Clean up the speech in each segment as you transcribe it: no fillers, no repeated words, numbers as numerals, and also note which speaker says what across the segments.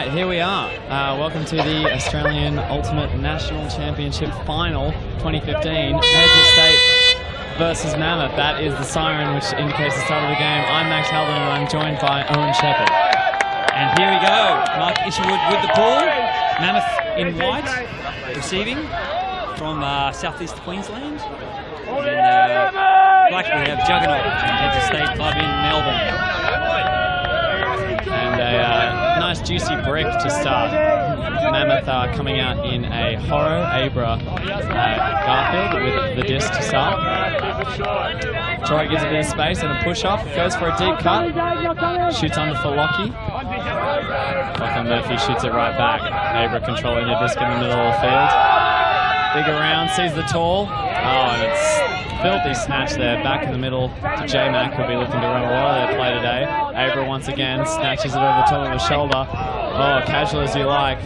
Speaker 1: right, here we are. Welcome to the Australian Ultimate National Championship Final 2015. Heads of State versus Mammoth. That is the siren which indicates the start of the game. I'm Max Halden and I'm joined by Owen Shepherd.
Speaker 2: And here we go. Mark Isherwood with the ball. Mammoth in white, receiving from southeast Queensland. And black we have Juggernauts, Heads of State club in Melbourne.
Speaker 1: And a nice juicy brick to start. Mammoth are coming out in a Horo Abra Garfield with the disc to start. Troy gives a bit of space and a push off, goes for a deep cut, shoots under for Lockie. Lachlan Murphy shoots it right back. Abra controlling the disc in the middle of the field. Big around, sees the tall. Oh, and it's filthy snatch there, back in the middle to J-Mac, who'll be looking to run a lot of their play today. Abra once again snatches it over the top of his shoulder. Oh, casual as you like.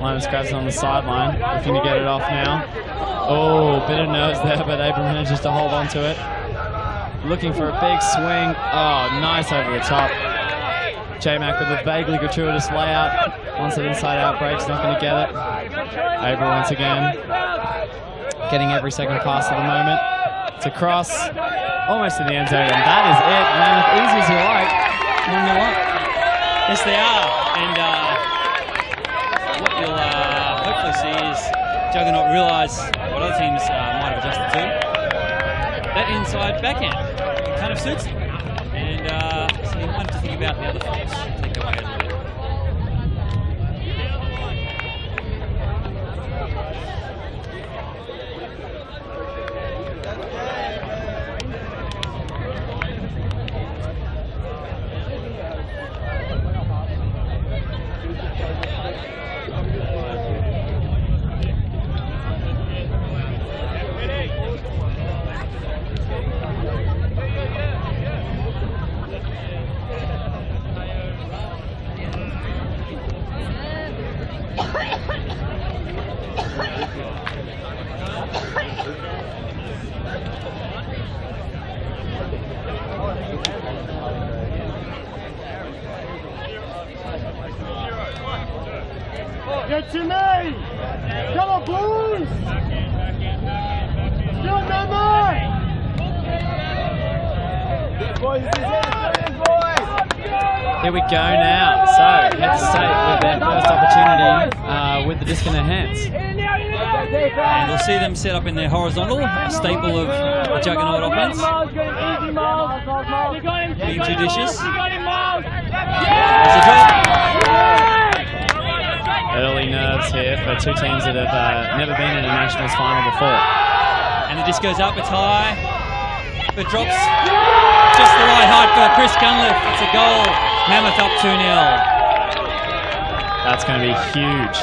Speaker 1: Linus grabs it on the sideline, looking to get it off now. Oh, bit of nerves there, but Abra manages to hold on to it. Looking for a big swing. Oh, nice over the top. J-Mac with a vaguely gratuitous layout. Once it inside out breaks, not going to get it. Abra once again, getting every second pass at the moment. It's a cross, almost in the end zone, and that is it. Mammoth, easy as you like, and you want.
Speaker 2: Yes, they are. And what you'll hopefully see is Juggernaut realise what other teams might have adjusted to. That inside backhand, it kind of suits them. And so you might have to think about the other folks. Take away a little bit.
Speaker 3: Get to me! Come on, Blues! Do it, Mammoth!
Speaker 1: Here we go now. So, Heads of State with their first opportunity with the disc in their hands.
Speaker 2: And we'll see them set up in their horizontal, staple of the Juggernaut offense. Being judicious. There's a drop.
Speaker 1: Early nerves here for two teams that have never been in a Nationals final before.
Speaker 2: And the disc goes up, it's high. But drops just the right height for Chris Cunliffe. It's a goal. Mammoth up 2-0.
Speaker 1: That's going to be huge.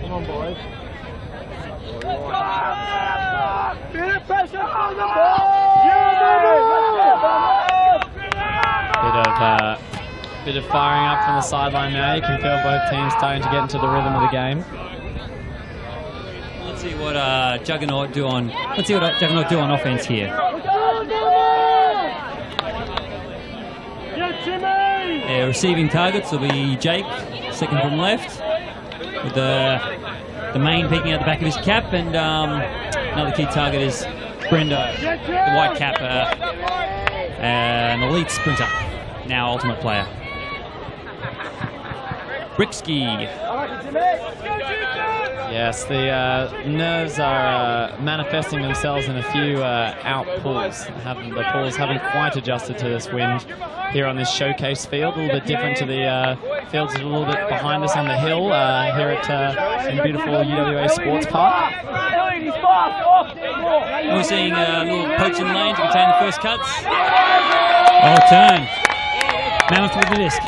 Speaker 3: Come on, boys. Bit of pressure on the ball!
Speaker 1: Bit of firing up from the sideline now. You can feel both teams starting to get into the rhythm of the game.
Speaker 2: Let's see what Juggernaut do on. Let's see what Juggernaut do on offense here. Their receiving targets will be Jake, second from left, with the main peeking out the back of his cap, and another key target is Brendo, the white cap, an elite sprinter, now ultimate player. Bricksky.
Speaker 1: Yes, the nerves are manifesting themselves in a few out pulls. The pulls haven't quite adjusted to this wind here on this showcase field. A little bit different to the fields a little bit behind us on the hill here at in beautiful UWA Sports Park.
Speaker 2: We're seeing a little poaching lane to contain the first cuts. Oh, turn. Mammoth with the disc.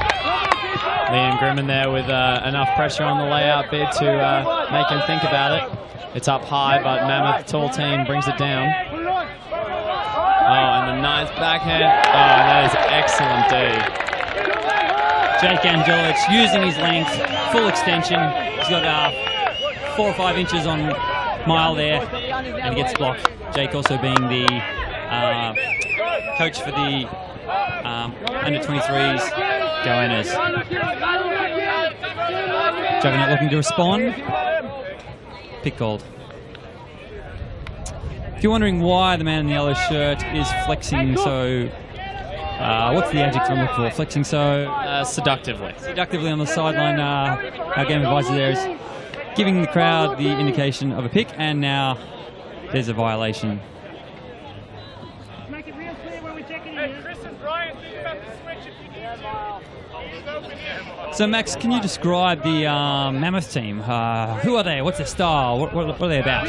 Speaker 1: Liam Grimman there with enough pressure on the layout bid to make him think about it. It's up high, but Mammoth, tall team, brings it down. Oh, and the nice backhand. Oh, that is excellent D.
Speaker 2: Jake Angelich using his length, full extension. He's got 4 or 5 inches on mile there, and he gets blocked. Jake also being the coach for the under-23s Goannas. Juggernaut looking to respond. Pick gold. If you're wondering why the man in the yellow shirt is flexing so... what's the adjective I'm looking for? Flexing so...
Speaker 1: Seductively.
Speaker 2: Seductively on the sideline. Our game advisor there is giving the crowd the indication of a pick, and now there's a violation.
Speaker 3: Make it real clear when we're checking in. Chris and Brian, think about the switch if you need to.
Speaker 2: So, Max, can you describe the Mammoth team? Who are they? What's their style? What are they about?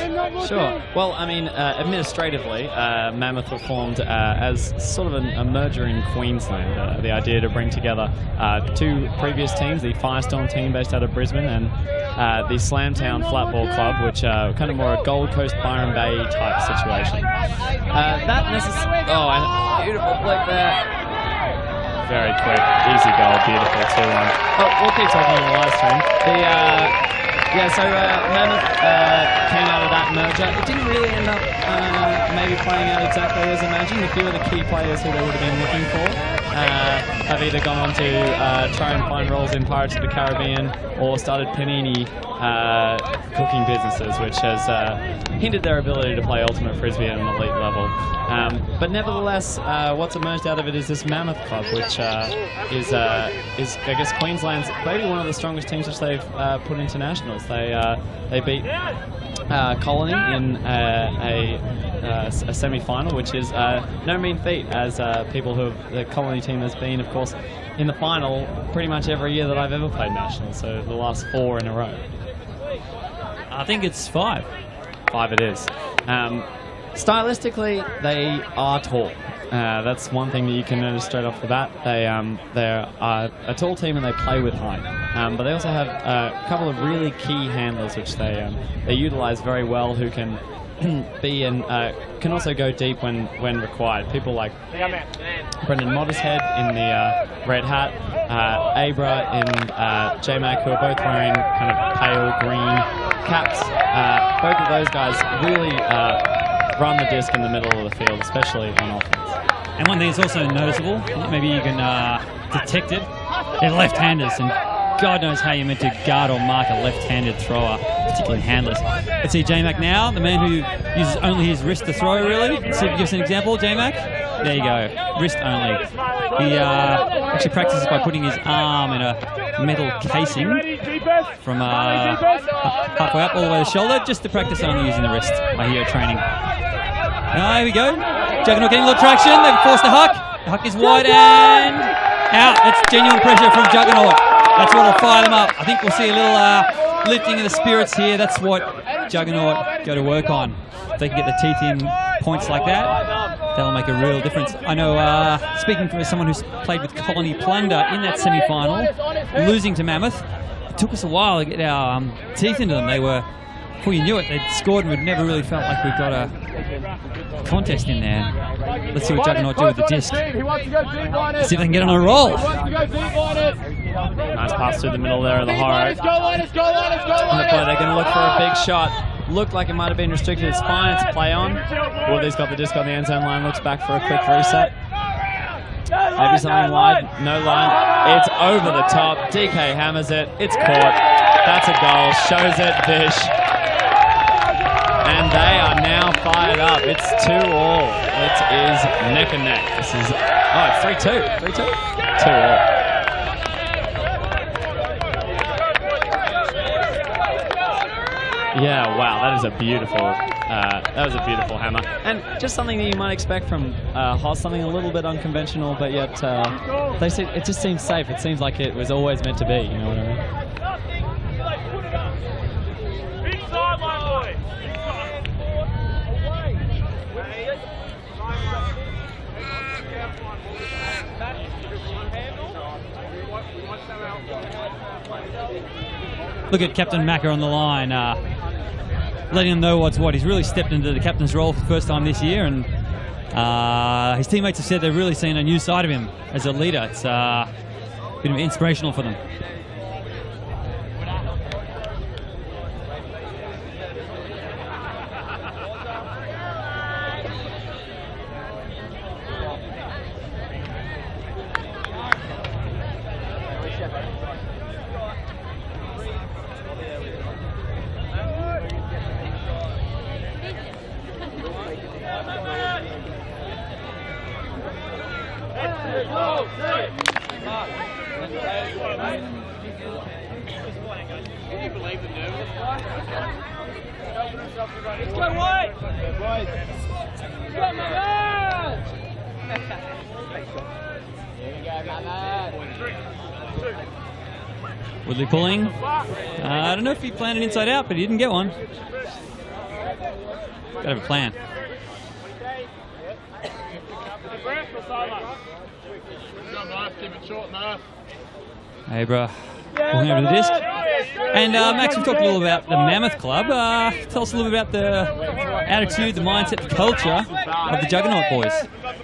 Speaker 1: Sure. Well, I mean, administratively, Mammoth were formed as sort of a merger in Queensland. The idea to bring together 2 previous teams, the Firestorm team based out of Brisbane and the Slamtown Flatball Club, which kind of more a Gold Coast Byron Bay type situation. Oh, and beautiful flick there. Very quick, easy goal, beautiful 2-1. Oh, we'll keep talking on the live stream. Mammoth came out of that merger. It didn't really end up maybe playing out exactly as imagined. A few of the key players who they would have been looking for have either gone on to try and find roles in Pirates of the Caribbean or started panini cooking businesses, which has hindered their ability to play Ultimate Frisbee at an elite level. But nevertheless, what's emerged out of it is this Mammoth Club, which is I guess Queensland's maybe one of the strongest teams which they've put into nationals. They beat Colony in a semi-final, which is no mean feat, as the Colony team has been, of course, in the final pretty much every year that I've ever played nationals, so the last 4 in a row.
Speaker 2: I think it's 5.
Speaker 1: 5 it is. Stylistically, they are tall. That's one thing that you can notice straight off the bat. They're a tall team and they play with height. But they also have a couple of really key handlers which they utilize very well, who can be and can also go deep when required. People like Brendan Modishead in the red hat, Abra and J-Mac, who are both wearing kind of pale green caps. Both of those guys really run the disc in the middle of the field, especially on offense.
Speaker 2: And one thing that's also noticeable, maybe you can detect it, they're left-handers, and God knows how you're meant to guard or mark a left-handed thrower, particularly handless. Let's see J-Mac now, the man who uses only his wrist to throw, really. Let's see if you give us an example, J-Mac. There you go, wrist only. He actually practices by putting his arm in a metal casing from halfway up all the way to the shoulder, just to practice only using the wrist. I hear training. Here we go. Juggernaut getting a little traction. They've forced the huck. The huck is wide and out. That's genuine pressure from Juggernaut. That's what will fire them up. I think we'll see a little lifting of the spirits here. That's what Juggernaut go to work on. If they can get the teeth in points like that, that'll make a real difference. I know, speaking from someone who's played with Colony Plunder in that semi-final, losing to Mammoth, it took us a while to get our teeth into them. They were, before you knew it, they'd scored and we'd never really felt like we'd got a contest in there. Let's see what Juggernaut do with the disc. Let's see if they can get on a roll.
Speaker 1: Nice pass through the middle there of the horror. They're going to look for a big shot. Looked like it might have been restricted. It's fine. It's a play on. Woody's got the disc on the end zone line. Looks back for a quick reset. Maybe something wide. No line. It's over the top. DK hammers it. It's caught. That's a goal. Shows it. Vish. And they are now fired up. It's 2-all. It is neck and neck. This is... Oh, 3-2. 3-2? 2-all. Yeah, wow, that is a beautiful, that was a beautiful hammer. And just something that you might expect from Hoss, something a little bit unconventional, but yet they say it just seems safe. It seems like it was always meant to be, you know what I mean?
Speaker 3: Inside, my boy.
Speaker 2: Look at Captain Macker on the line, letting him know what's what. He's really stepped into the captain's role for the first time this year, and his teammates have said they've really seen a new side of him as a leader. It's been inspirational for them. Woodley pulling. I don't know if he planned it inside out, but he didn't get one. Gotta have a plan. Abra pulling over the disc. And Max, we talked a little about the Mammoth Club. Tell us a little bit about the attitude, the mindset, the culture of the Juggernaut boys.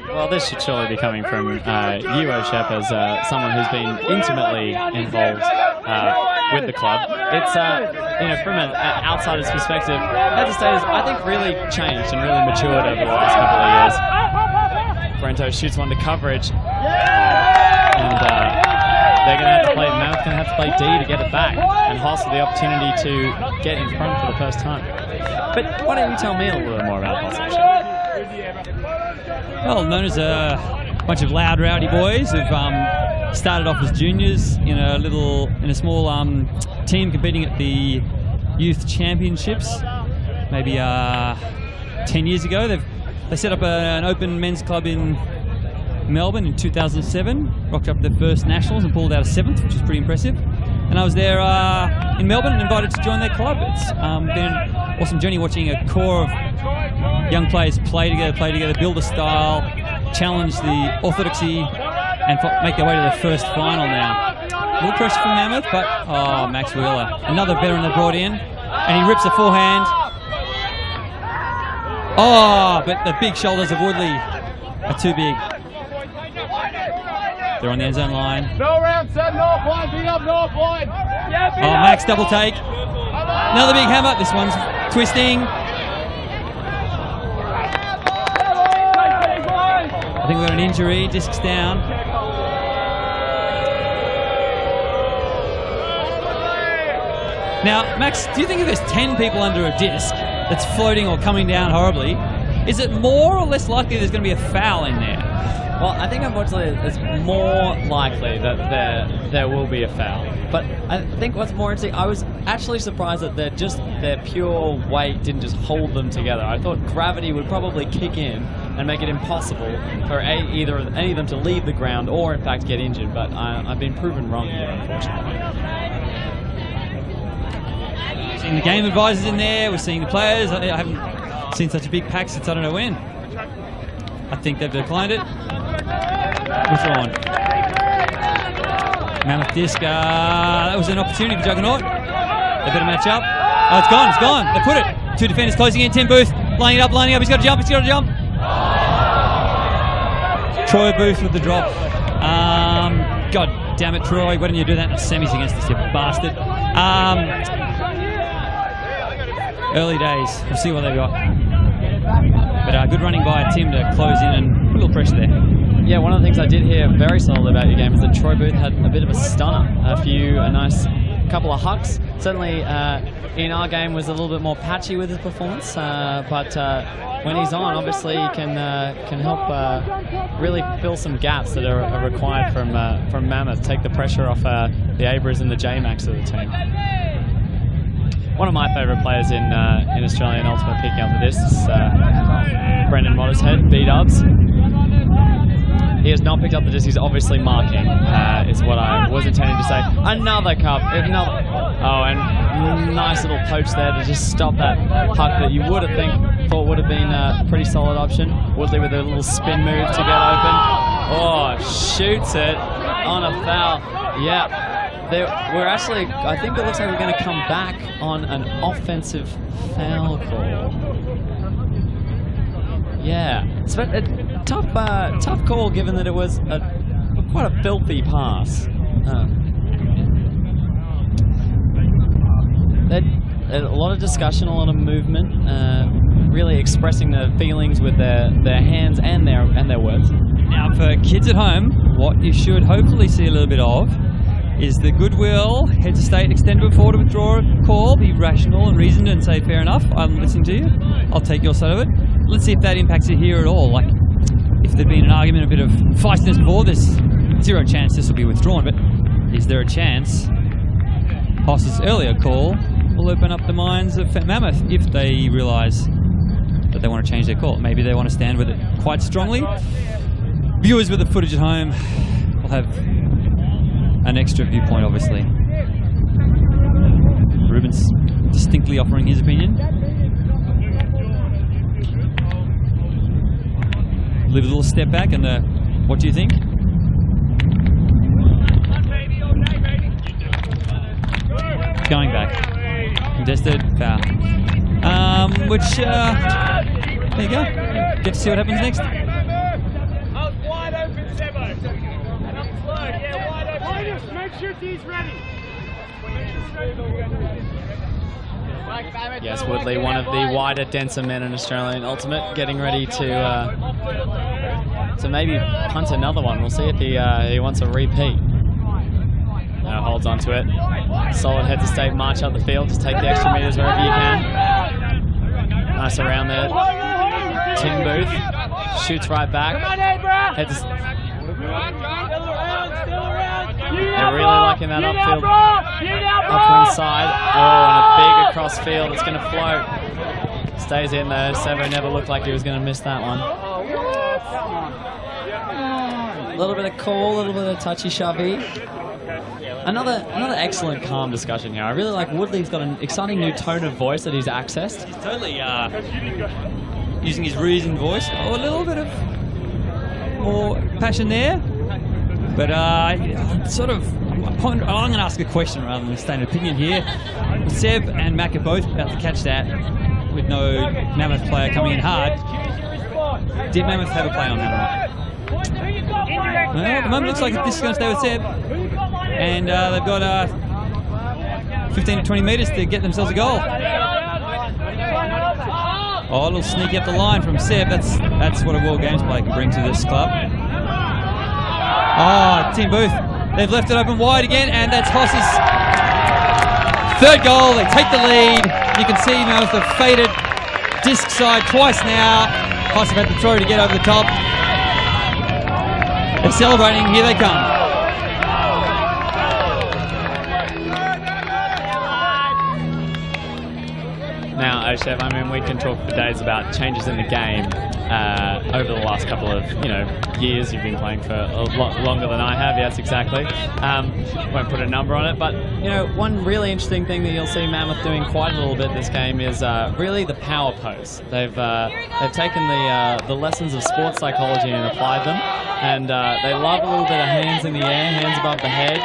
Speaker 1: Well, this should surely be coming from you, Shep, as someone who's been intimately involved with the club. It's, you know, from an outsider's perspective, Head State has, I think, really changed and really matured over the last couple of years. Brento shoots one to coverage, and they're going to have to play, Mammoth's going to have to play D to get it back, and Hoss with the opportunity to get in front for the first time. But why don't you tell me a little bit more about Hoss, actually?
Speaker 2: Well, known as a bunch of loud, rowdy boys who've started off as juniors in a small team competing at the youth championships. Maybe 10 years ago, they set up an open men's club in Melbourne in 2007. Rocked up the first nationals and pulled out a 7th, which is pretty impressive. And I was there in Melbourne and invited to join their club. It's been an awesome journey watching a core of young players play together, build a style, challenge the orthodoxy, and make their way to the first final now. A little pressure from Mammoth, but Max Wheeler, another veteran they brought in, and he rips a forehand. Oh, but the big shoulders of Woodley are too big. They're on the end zone line.
Speaker 3: No round set, North line, beat up North line.
Speaker 2: Oh, Max double take. Another big hammer. This one's twisting. I think we've got an injury. Disc's down. Now, Max, do you think if there's 10 people under a disc that's floating or coming down horribly, is it more or less likely there's going to be a foul in there?
Speaker 1: Well, I think unfortunately it's more likely that there will be a foul. But I think what's more interesting, I was actually surprised that their pure weight didn't just hold them together. I thought gravity would probably kick in and make it impossible for either any of them to leave the ground or in fact get injured. But I've been proven wrong here, unfortunately.
Speaker 2: We're seeing the game advisors in there. We're seeing the players. I haven't seen such a big pack since I don't know when. I think they've declined it. Withdrawn. Mammoth disc. That was an opportunity for Juggernaut. They better match up. Oh, it's gone. It's gone. They put it. 2 defenders closing in. Tim Booth lining up. He's got to jump. Troy Booth with the drop. God damn it, Troy. Why didn't you do that in the semis against us, you bastard? Early days. We'll see what they've got. But good running by Tim to close in and put a little pressure there.
Speaker 1: Yeah, one of the things I did hear very solidly about your game is that Troy Booth had a bit of a stunner, a nice couple of hucks. Certainly in our game was a little bit more patchy with his performance, but when he's on, obviously he can help really fill some gaps that are required from Mammoth, take the pressure off the Abras and the J-Max of the team. one of my favourite players in Australian Ultimate picking up the discs, Brendan Modishead, B-dubs. He has not picked up the disc. He's obviously marking, is what I was intending to say. Another cup. Oh, and nice little poach there to just stop that puck that you would have thought would have been a pretty solid option. Woodley with a little spin move to get open. Oh, shoots it on a foul. Yeah. We're actually, I think it looks like we're going to come back on an offensive foul call. Yeah, it's a tough call given that it was quite a filthy pass. A lot of discussion, a lot of movement, really expressing their feelings with their hands and their words.
Speaker 2: Now, for kids at home, what you should hopefully see a little bit of is the goodwill, head to state, extend it forward to withdraw a call, be rational and reasoned and say, fair enough, I'm listening to you, I'll take your side of it. Let's see if that impacts it here at all. Like, if there'd been an argument, a bit of feistiness before, there's zero chance this will be withdrawn, but is there a chance Hoss's earlier call will open up the minds of Mammoth if they realise that they want to change their call? Maybe they want to stand with it quite strongly. Viewers with the footage at home will have an extra viewpoint, obviously. Ruben's distinctly offering his opinion. Leave a little step back and what do you think? Going back. Contested foul. Which, there you go. Get to see what happens next.
Speaker 3: Make sure D's ready.
Speaker 1: Yes, Woodley, one of the wider, denser men in Australian Ultimate, getting ready to maybe punt another one. We'll see if he wants a repeat. Now holds on to it. Solid head to state, march up the field, just take the extra meters wherever you can. Nice around there. Tim Booth shoots right back. Head to They're really liking that upfield, upwind side. Oh, and a big across field. It's going to float. Stays in there. Sevo never looked like he was going to miss that one. A little bit of call, a little bit of touchy-shovey. Another excellent calm discussion here. I really like Woodley's got an exciting new tone of voice that he's accessed.
Speaker 2: He's totally using his reasoned voice. Oh, a little bit of more passion there. But sort of, I'm going to ask a question rather than state an opinion here. Seb and Mac are both about to catch that with no Mammoth player coming in hard. Did Mammoth have a play on that or not? Well, at the moment it looks like this is going to stay with Seb. And they've got 15 to 20 metres to get themselves a goal. Oh, a little sneaky up the line from Seb. That's what a World Games player can bring to this club. Oh, Tim Booth. They've left it open wide again, and that's Hoss's third goal. They take the lead. You can see Mammoth have faded disc side twice now. Hoss have had to throw to get over the top. They're celebrating. Here they come.
Speaker 1: Now, Oshev, I mean, we can talk for days about changes in the game over the last couple of, years. You've been playing for a lot longer than I have. Yes, exactly. Won't put a number on it, but one really interesting thing that you'll see Mammoth doing quite a little bit this game is really the power pose. They've taken the lessons of sports psychology and applied them, and they love a little bit of hands in the air, hands above the head,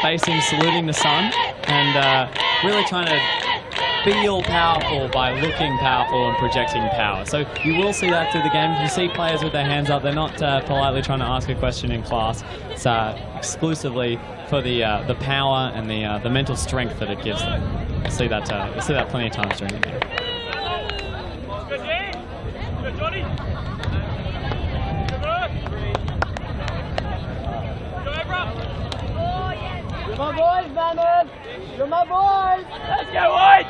Speaker 1: facing, saluting the sun, and really trying to feel powerful by looking powerful and projecting power. So you will see that through the game. You see players with their hands up. They're not politely trying to ask a question in class. It's exclusively for the power and the mental strength that it gives them. You'll see that plenty of times during the game.
Speaker 3: You're my boys, Mammoth! You're my boys! Let's go, boys!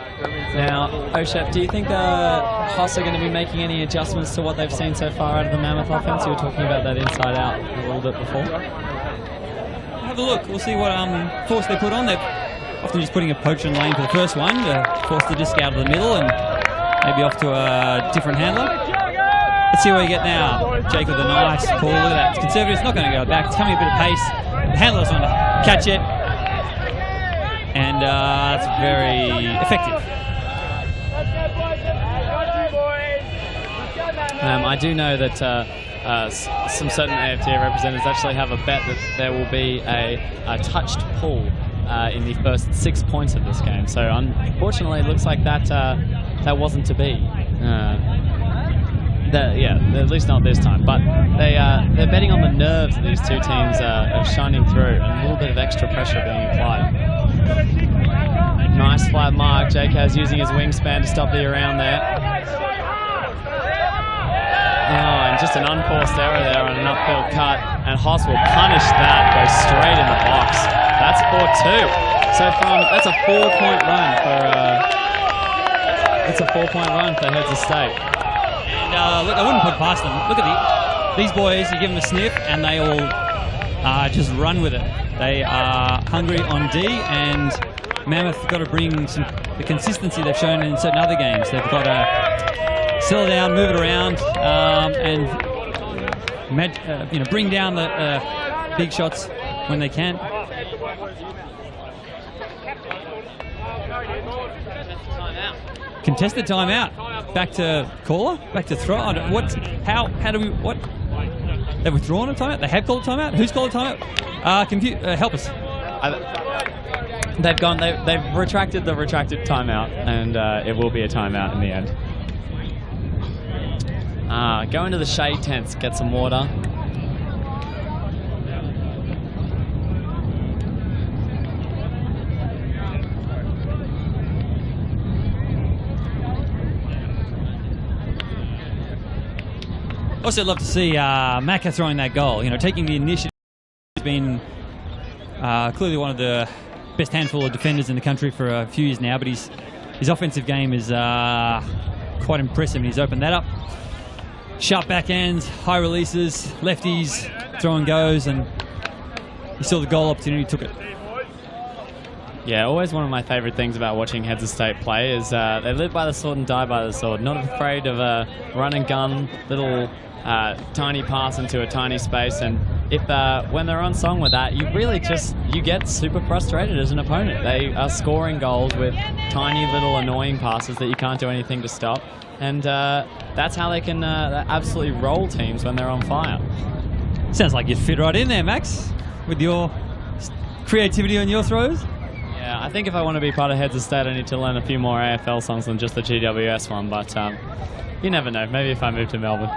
Speaker 1: Now, Oshep, do you think Hoss are going to be making any adjustments to what they've seen so far out of the Mammoth offense? You were talking about that inside out a little bit before.
Speaker 2: Have a look. We'll see what force they put on. They've often just putting a poacher in lane for the first one to force the disc out of the middle and maybe off to a different handler. Let's see what we get now. Jake with a nice pull. Look at that. It's conservative. It's not going to go back. It's coming a bit of pace. The handler doesn't want to catch it. And it's very effective.
Speaker 1: I do know that some certain AFTA representatives actually have a bet that there will be a touched pull in the first 6 points of this game. So unfortunately, it looks like that wasn't to be. At least not this time. But they're betting on the nerves of these two teams shining through, and a little bit of extra pressure being applied. Nice flat mark. Jake has using his wingspan to stop the around there. Oh, and just an unforced error there on an upfield cut, and Haas will punish that, go straight in the box. That's 4-2. So that's a 4-point run for Heads of State.
Speaker 2: And look, I wouldn't put past them. Look at these boys. You give them a sniff, and they all just run with it. They are hungry on D, and Mammoth have got to bring the consistency they've shown in certain other games. They've got to settle down, move it around, and bring down the big shots when they can. Contested timeout. Back to caller. Back to throw. How do we? What? They've withdrawn a timeout. They have called a timeout. Who's called a timeout? Help us.
Speaker 1: They've retracted the retracted timeout, and it will be a timeout in the end. Go into the shade tents, get some water.
Speaker 2: Also, love to see Macca throwing that goal. Taking the initiative. He's been clearly one of the best handful of defenders in the country for a few years now, but his offensive game is quite impressive, and he's opened that up. Sharp backhands, high releases, lefties, throw and goes, and he saw the goal opportunity, took it.
Speaker 1: Yeah, always one of my favourite things about watching Heads of State play is they live by the sword and die by the sword. Not afraid of a run and gun, little tiny pass into a tiny space, and if when they're on song with that, you get super frustrated as an opponent. They are scoring goals with tiny little annoying passes that you can't do anything to stop, and that's how they can absolutely roll teams when they're on fire.
Speaker 2: Sounds like you'd fit right in there, Max, with your creativity on your throws.
Speaker 1: Yeah, I think if I want to be part of Heads of State, I need to learn a few more AFL songs than just the GWS one, but you never know. Maybe if I move to Melbourne.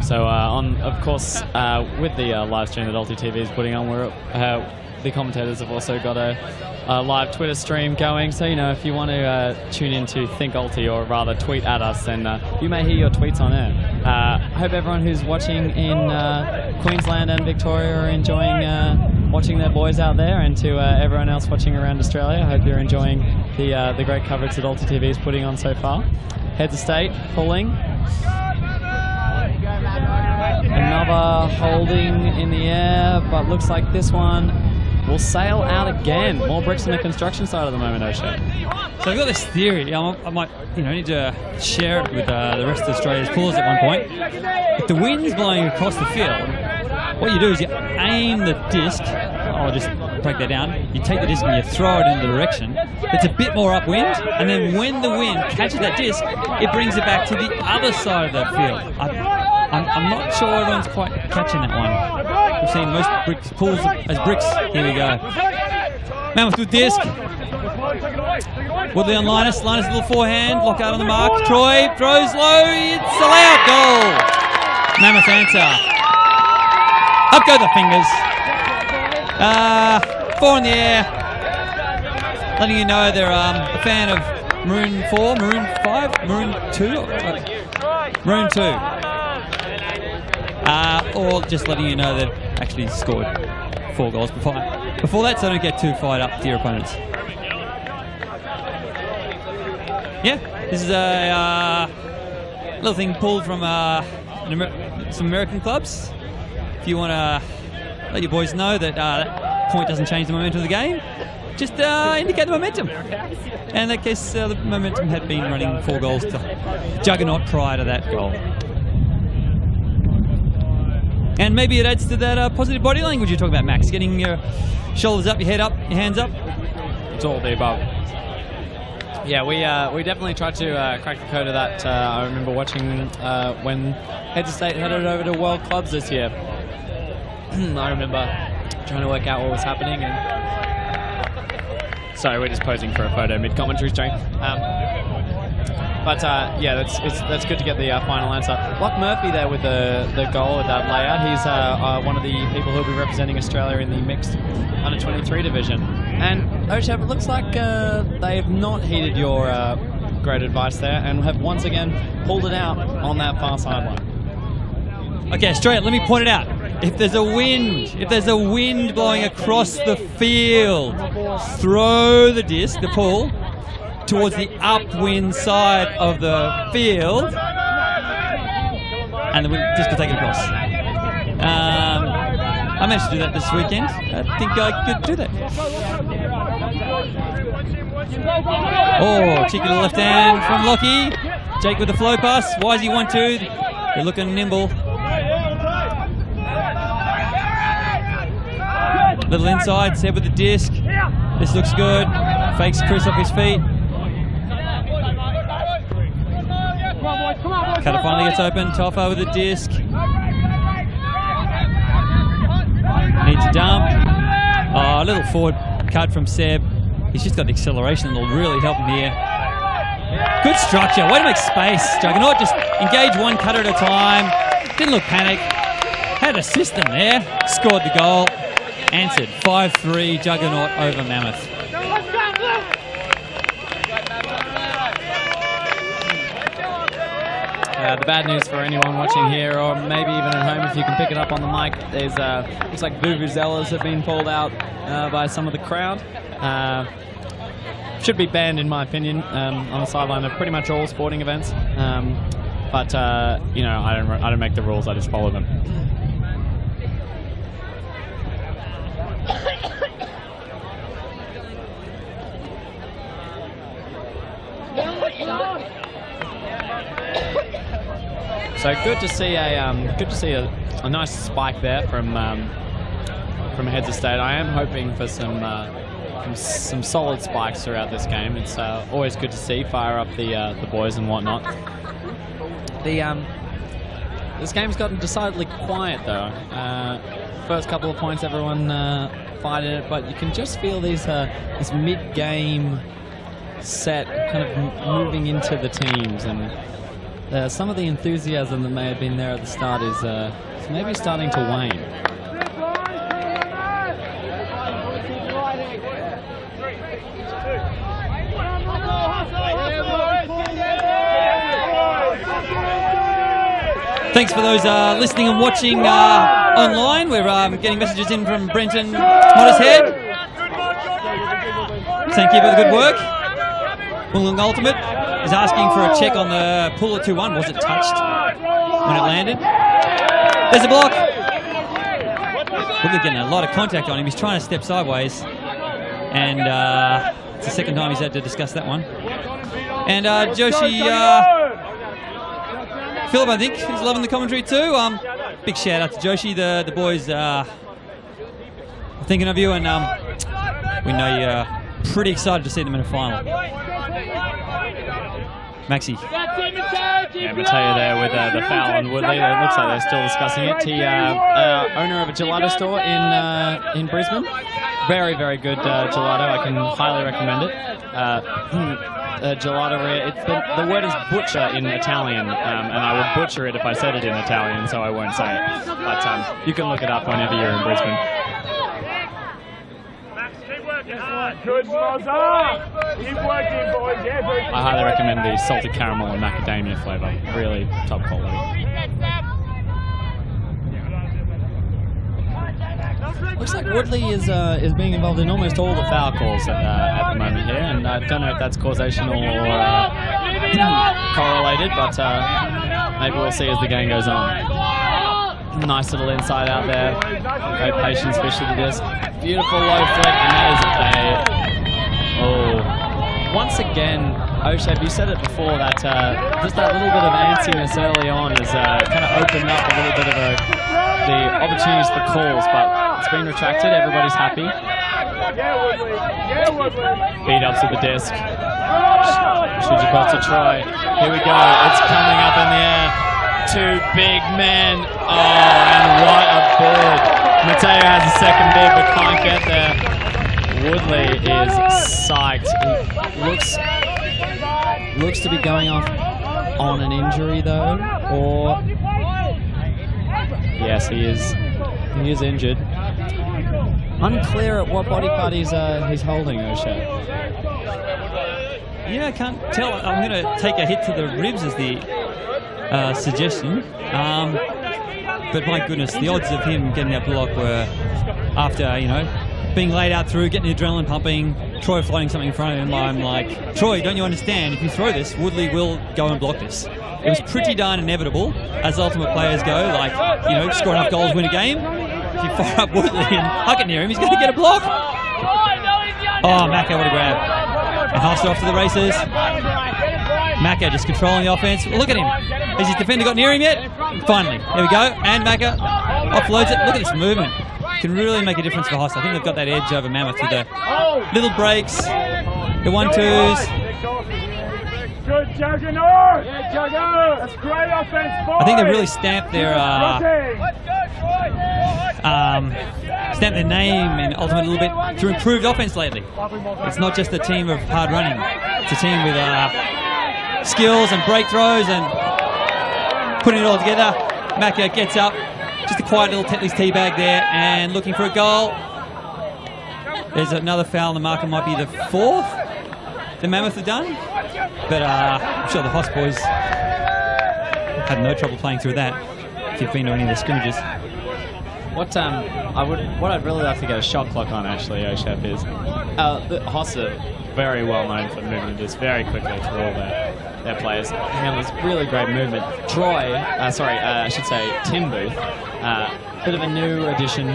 Speaker 1: So, of course, with the live stream that ulti.TV is putting on, the commentators have also got a live Twitter stream going. So, if you want to tune in to Think Ulti, or rather tweet at us, then you may hear your tweets on air. I hope everyone who's watching in Queensland and Victoria are enjoying watching their boys out there, and to everyone else watching around Australia, I hope you're enjoying the great coverage that ulti.TV is putting on so far. Heads of State pulling. Another holding in the air, but looks like this one will sail out again. More bricks on the construction side at the moment, O'Shea.
Speaker 2: So I've got this theory. I might, need to share it with the rest of Australia's callers at one point. If the wind's blowing across the field, what you do is you aim the disc. I'll just break that down. You take the disc and you throw it in the direction. that's a bit more upwind, and then when the wind catches that disc, it brings it back to the other side of the field. I'm not sure everyone's quite catching that one. We've seen most bricks, pools as bricks. Here we go. Mammoth with disc. Woodley on Linus. Linus a little forehand. Lockout on the mark. Troy throws low. It's allowed. Goal. Mammoth answer. Up go the fingers. 4 in the air. Letting you know they're a fan of Maroon 4, Maroon 5, Maroon 2, Maroon 2. Or just letting you know they've actually scored 4 goals before that, so don't get too fired up to your opponents. Yeah, this is a little thing pulled from some American clubs. If you want to let your boys know that that point doesn't change the momentum of the game, just indicate the momentum. And in that case, the momentum had been running 4 goals to Juggernaut prior to that goal. And maybe it adds to that positive body language you're talking about, Max. Getting your shoulders up, your head up, your hands up.
Speaker 1: It's all of the above. Yeah, we definitely tried to crack the code of that. I remember watching when Heads of State headed over to World Clubs this year. I remember trying to work out what was happening. And sorry, we're just posing for a photo mid-commentary string. But yeah, that's good to get the final answer. Locke Murphy there with the goal with that layout. He's one of the people who'll be representing Australia in the mixed under-23 division. And Oshab, it looks like they have not heeded your great advice there and have once again pulled it out on that far sideline.
Speaker 2: Okay, Australia, let me point it out. If there's a wind blowing across the field, throw the disc, the pull, towards the upwind side of the field, and the disc will take it across. I managed to do that this weekend. I think I could do that. Oh, cheeky little left hand from Lockie. Jake with the flow pass. Wisey 1-2. They're looking nimble. Little inside, Seb with the disc. This looks good. Fakes Chris off his feet. Cutter finally gets open. Toffa with the disc. Needs a dump. Oh, a little forward cut from Seb. He's just got the acceleration that'll really help him here. Good structure. Way to make space. Juggernaut just engage one cutter at a time. Didn't look panic. Had a system there. Scored the goal. Answered 5-3 Juggernaut over Mammoth.
Speaker 1: The bad news for anyone watching here, or maybe even at home if you can pick it up on the mic, there's looks like vuvuzelas have been pulled out by some of the crowd. Should be banned, in my opinion, on the sideline of pretty much all sporting events. But you know, I don't make the rules; I just follow them. So good to see a nice spike there from Heads of State. I am hoping for some solid spikes throughout this game. It's always good to see, fire up the boys and whatnot. This game's gotten decidedly quiet though. First couple of points, everyone fighting it, but you can just feel this mid-game set kind of moving into the teams, and some of the enthusiasm that may have been there at the start is maybe starting to wane.
Speaker 2: Thanks for those listening and watching online. We're getting messages in from Brenton Motteshead. Thank you for the good work. Wollongong Ultimate is asking for a check on the pull at 2-1. Was it touched when it landed? There's a block. We're getting a lot of contact on him. He's trying to step sideways. And it's the second time he's had to discuss that one. And Joshi Philip, I think, is loving the commentary too. Big shout out to Joshi. The boys are thinking of you, and we know you're pretty excited to see them in a final. Maxi.
Speaker 1: Yeah, Mateo there with the foul on Woodley. It looks like they're still discussing it. He, owner of a gelato store in Brisbane. Very, very good gelato. I can highly recommend it. Gelateria. It's the word is butcher in Italian, and I would butcher it if I said it in Italian, so I won't say it. But you can look it up whenever you're in Brisbane.
Speaker 3: Good, Mozart! Keep working, boys. Yeah,
Speaker 1: I highly recommend the salted caramel and macadamia flavour. Really top quality. Looks like Woodley is being involved in almost all the foul calls at the moment here, and I don't know if that's causational or correlated, but maybe we'll see as the game goes on. Nice little inside out there. Great patience, fish to the disc. Beautiful low flick, and that is once again, Oshab, you said it before, that just that little bit of antsiness early on has kind of opened up a little bit of the opportunities for calls, but it's been retracted. Everybody's happy. Beat ups with the disc. Should you to Troy? Here we go. It's coming up in the air. Two big men. Oh, and what a board. Mateo has a second big, but can't get there. Woodley is psyched. He looks to be going off on an injury though, or yes, he is injured. Unclear at what body part he's holding, O'Shea.
Speaker 2: Yeah, I can't tell. I'm going to take a hit to the ribs as the suggestion. But my goodness, the odds of him getting that block were after, being laid out through, getting the adrenaline pumping, Troy floating something in front of him. I'm like, Troy, don't you understand? If you throw this, Woodley will go and block this. It was pretty darn inevitable, as ultimate players go, like, score enough goals, win a game. If you fire up Woodley and huck it near him, he's going to get a block. Oh, Macca, what a grab. And Hofstra off to the races. Macca just controlling the offense. Look at him. Has his defender got near him yet? Finally. There we go. And Macca offloads it. Look at this movement. Can really make a difference for Hofstra. I think they've got that edge over Mammoth with the little breaks, the 1-2s.
Speaker 3: Good Juggernauts! Yeah, Juggernauts! That's great offense, boys!
Speaker 2: I think they've really stamped their name and ultimately a little bit through improved offense lately. It's not just a team of hard running. It's a team with skills and breakthrows and putting it all together. Macca gets up. Just a quiet little Tetley's teabag there and looking for a goal. There's another foul. The marker might be the 4th the Mammoth have done. But I'm sure the Hoss boys had no trouble playing through that if you've been to any of the scrimmages.
Speaker 1: What I'd really like to get a shot clock on, actually, Oshab, is the Hoss are very well known for moving this very quickly through all their players. Handles really great movement. Troy, I should say Tim Booth, bit of a newer addition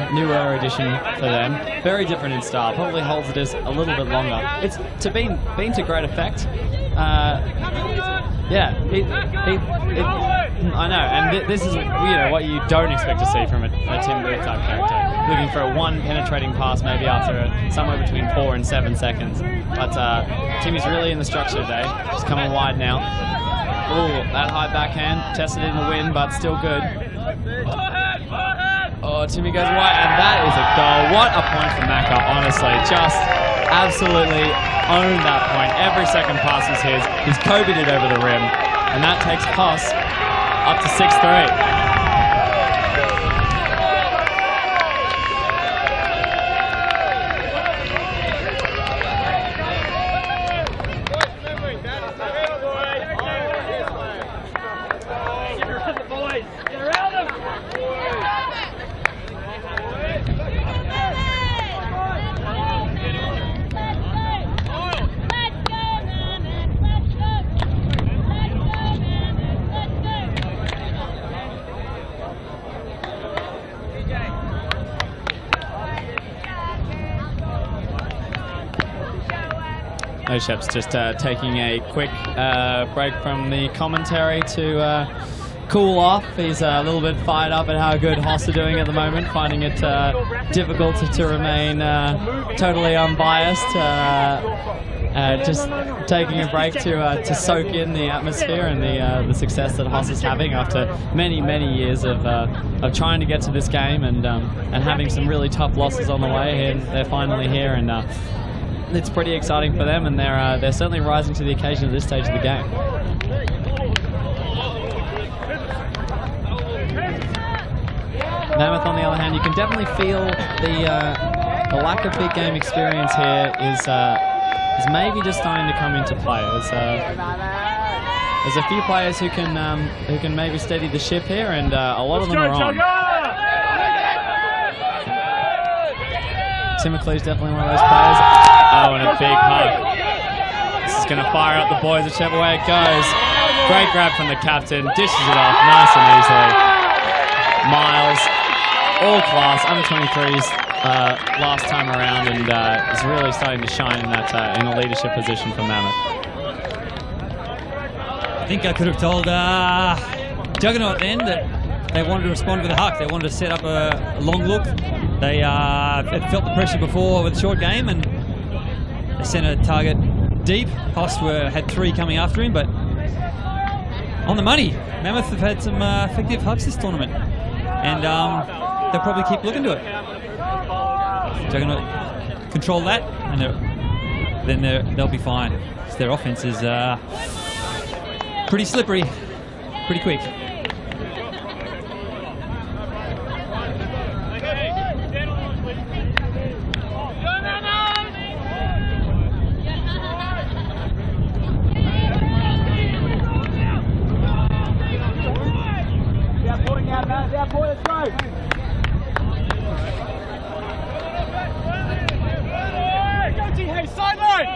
Speaker 1: for them. Very different in style. Probably holds the disc a little bit longer. It's been to great effect. I know, and this is what you don't expect to see from a Tim Booth type character. Looking for a one penetrating pass maybe after somewhere between 4 and 7 seconds. But Timmy's really in the structure today. He's coming wide now. Oh, that high backhand tested in the wind, but still good. Oh, Timmy goes wide, and that is a goal. What a point for Macca, honestly. Just absolutely owned that point. Every second pass is his. He's Kobe'd it over the rim, and that takes Hoss up to 6-3. Oshap's just taking a quick break from the commentary to cool off. He's a little bit fired up at how good Hoss are doing at the moment, finding it difficult to remain totally unbiased. Just taking a break to soak in the atmosphere and the success that Hoss is having after many years of trying to get to this game and having some really tough losses on the way. And they're finally here, and it's pretty exciting for them. And they're certainly rising to the occasion at this stage of the game. Mammoth, on the other hand, you can definitely feel the lack of big game experience here is maybe just starting to come into play. There's a few players who can maybe steady the ship here, and a lot of them are on. Tim McLeod's definitely one of those players. Oh, and a big hug. This is going to fire up the boys whichever way it goes. Great grab from the captain, dishes it off nice and easily. Miles, all class, under 23s last time around, and is really starting to shine in that in a leadership position for Mammoth.
Speaker 2: I think I could have told Juggernaut then that they wanted to respond with a huck. They wanted to set up a long look. They had felt the pressure before with a short game, and they sent a target deep. Hoss had 3 coming after him, but on the money. Mammoth have had some effective hucks this tournament, and they'll probably keep looking to it. Juggernaut control that, and then they'll be fine. Their offense is pretty slippery, pretty quick.
Speaker 3: Hey, sideline!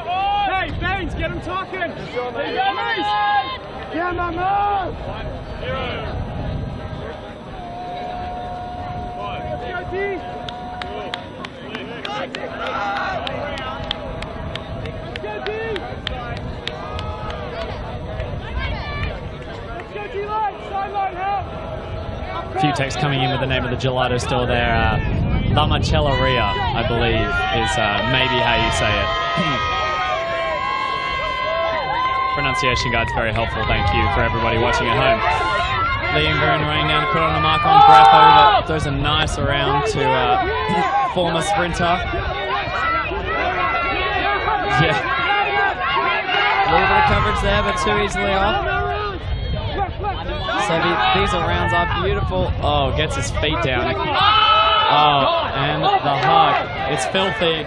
Speaker 3: Hey, Baines, get him talking! Yeah, Mammoth! Let's go, D! Let's go, D! Let's go, D-line! Sideline, help!
Speaker 1: A few texts coming in with the name of the gelato store there. La Macelleria, I believe, is maybe how you say it. Pronunciation guide's very helpful, thank you for everybody watching at home. Liam Goon running down to put on a mark on Grappo, that throws a nice around to former sprinter. Yeah. A little bit of coverage there, but too easily off. So these rounds are beautiful. Oh, gets his feet down. Oh, and the hug. It's filthy,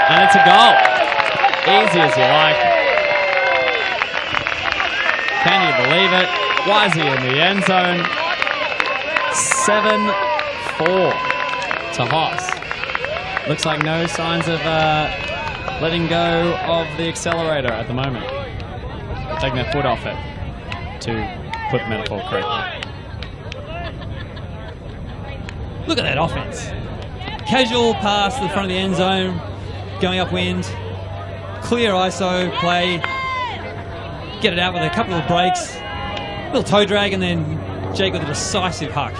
Speaker 1: and it's a goal. Easy as you like. Can you believe it? Why is he in the end zone? 7-4 to Hoss. Looks like no signs of letting go of the accelerator at the moment. Taking their foot off it, to put the metaphor correctly.
Speaker 2: Look at that offense. Casual pass to the front of the end zone, going upwind. Clear ISO play. Get it out with a couple of breaks. Little toe drag, and then Jake with a decisive huck.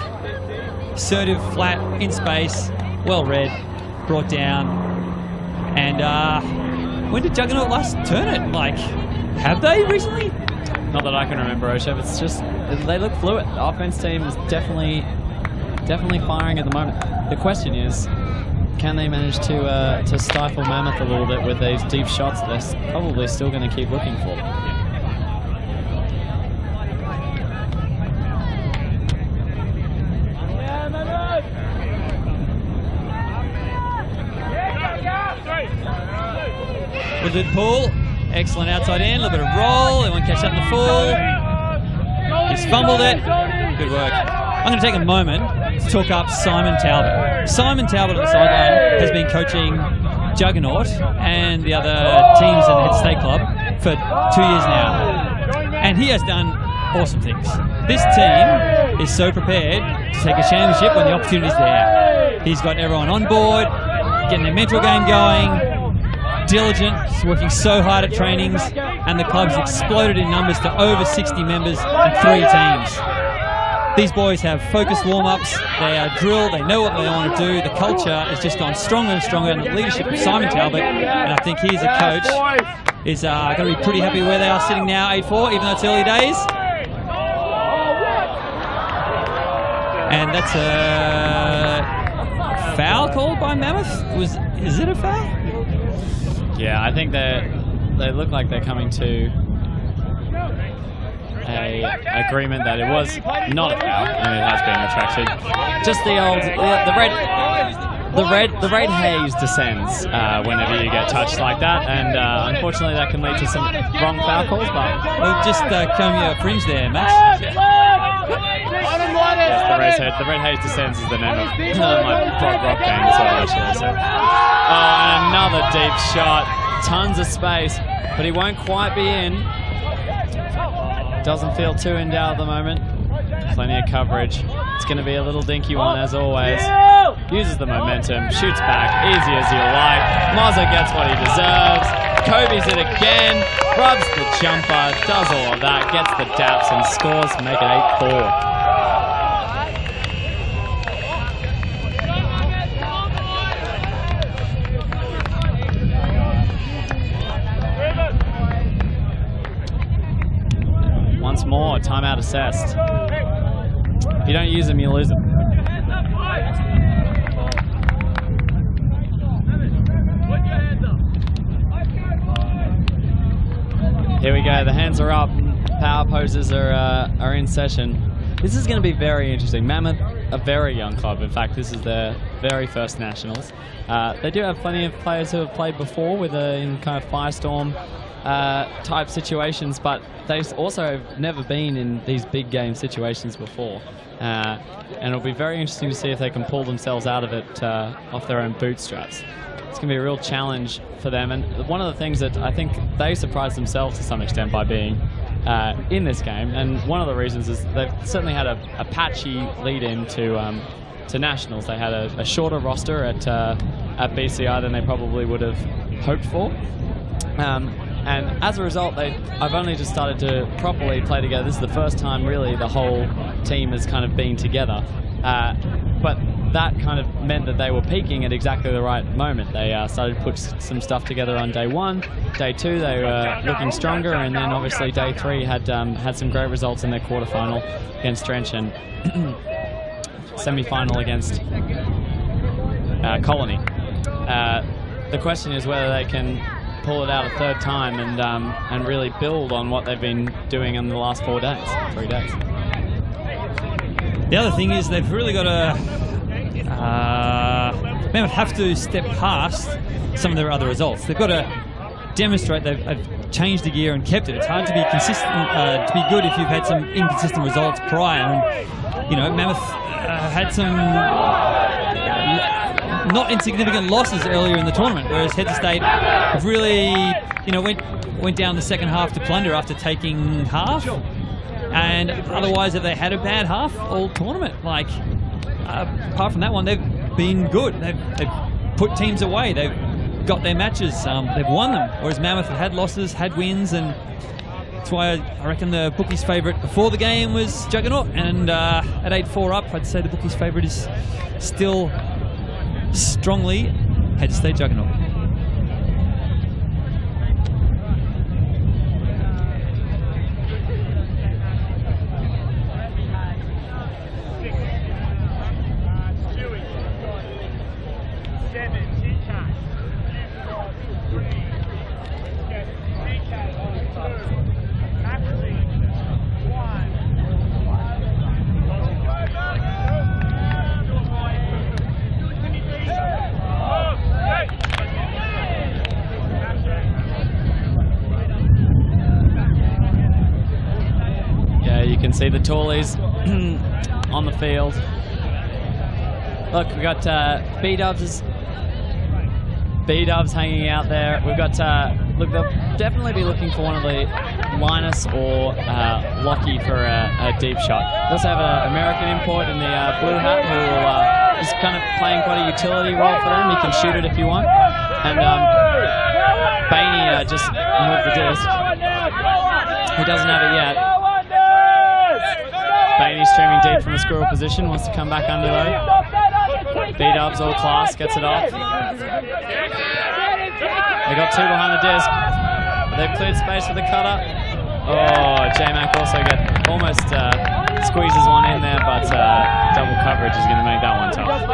Speaker 2: Assertive, flat, in space, well read, brought down. And when did Juggernaut last turn it? Like, have they recently?
Speaker 1: Not that I can remember, Oshev. It's just, they look fluid. The offense team is definitely firing at the moment. The question is, can they manage to stifle Mammoth a little bit with these deep shots they're probably still going to keep looking for?
Speaker 2: With it, pull. Excellent outside end, a little bit of roll. They won't catch up the full. He's fumbled it. Good work. I'm going to take a moment to talk up Simon Talbot. Simon Talbot at the sideline has been coaching Juggernaut and the other teams in the Head State Club for 2 years now. And he has done awesome things. This team is so prepared to take a championship when the opportunity's there. He's got everyone on board, getting their mental game going, diligent, he's working so hard at trainings, and the club's exploded in numbers to over 60 members and 3 teams. These boys have focused warm-ups, they are drilled, they know what they want to do, the culture has just gone stronger and stronger under the leadership of Simon Talbot, and I think he as a coach is going to be pretty happy where they are sitting now, 8-4, even though it's early days. And that's a foul called by Mammoth. Is it a foul?
Speaker 1: Yeah, I think they look like they're coming to a agreement that it was not a foul, and it has been retracted. Just the old the red haze descends whenever you get touched like that, and unfortunately that can lead to some wrong foul calls. But
Speaker 2: we'll just comb your fringe there, Max.
Speaker 1: Yes, the red haze descends is the name of my prog rock band as well, actually. So. Oh, and another deep shot, tons of space, but he won't quite be in. Doesn't feel too in doubt at the moment. Plenty of coverage. It's going to be a little dinky one as always. Uses the momentum, shoots back, easy as you like. Mozza gets what he deserves. Kobe's it again, rubs the jumper, does all of that, gets the daps and scores to make it 8-4. Once more, timeout assessed. If you don't use them, you lose them. Here we go, the hands are up, power poses are in session. This is going to be very interesting. Mammoth, a very young club. In fact, this is their very first nationals. They do have plenty of players who have played before in kind of firestorm type situations, but they also have never been in these big game situations before. And it'll be very interesting to see if they can pull themselves out of it off their own bootstraps. It's going to be a real challenge for them, and one of the things that I think they surprised themselves to some extent by being in this game, and one of the reasons is they've certainly had a patchy lead-in to nationals. They had a shorter roster at BCI than they probably would have hoped for. And as a result, I've only just started to properly play together. This is the first time really the whole team has kind of been together. But that kind of meant that they were peaking at exactly the right moment. They started to put some stuff together on day 1. Day 2, they were looking stronger, and then obviously day 3 had some great results in their quarterfinal against Drench and semi-final against Colony. The question is whether they can pull it out a third time and really build on what they've been doing in the last 3 days.
Speaker 2: The other thing is they've really got to Mammoth have to step past some of their other results. They've got to demonstrate they've changed the gear and kept it. It's hard to be consistent, to be good if you've had some inconsistent results prior. And, you know, Mammoth had some not insignificant losses earlier in the tournament, whereas Head to State have really, you know, went down the second half to plunder after taking half. And otherwise, if they had a bad half all tournament, like apart from that one, they've been good. They've put teams away. They've got their matches. They've won them. Whereas Mammoth have had losses, had wins, and that's why I reckon the bookies' favourite before the game was Juggernaut. And at 8-4 up, I'd say the bookies' favourite is still strongly Head to State Juggernaut.
Speaker 1: See the Tallies on the field. Look, we've got B-Dubs hanging out there. We've got, look, they'll definitely be looking for one of the Linus or Lockie for a deep shot. They also have an American import in the blue hat who will, is kind of playing quite a utility role for them. He can shoot it if you want. And Bainey just moved the disc. He doesn't have it yet. Bainey streaming deep from a squirrel position, wants to come back under though. B-Dubs all class, gets it off. They got two behind the disc. They've cleared space for the cutter. Oh, J-Mac also almost squeezes one in there, but double coverage is going to make that one tough.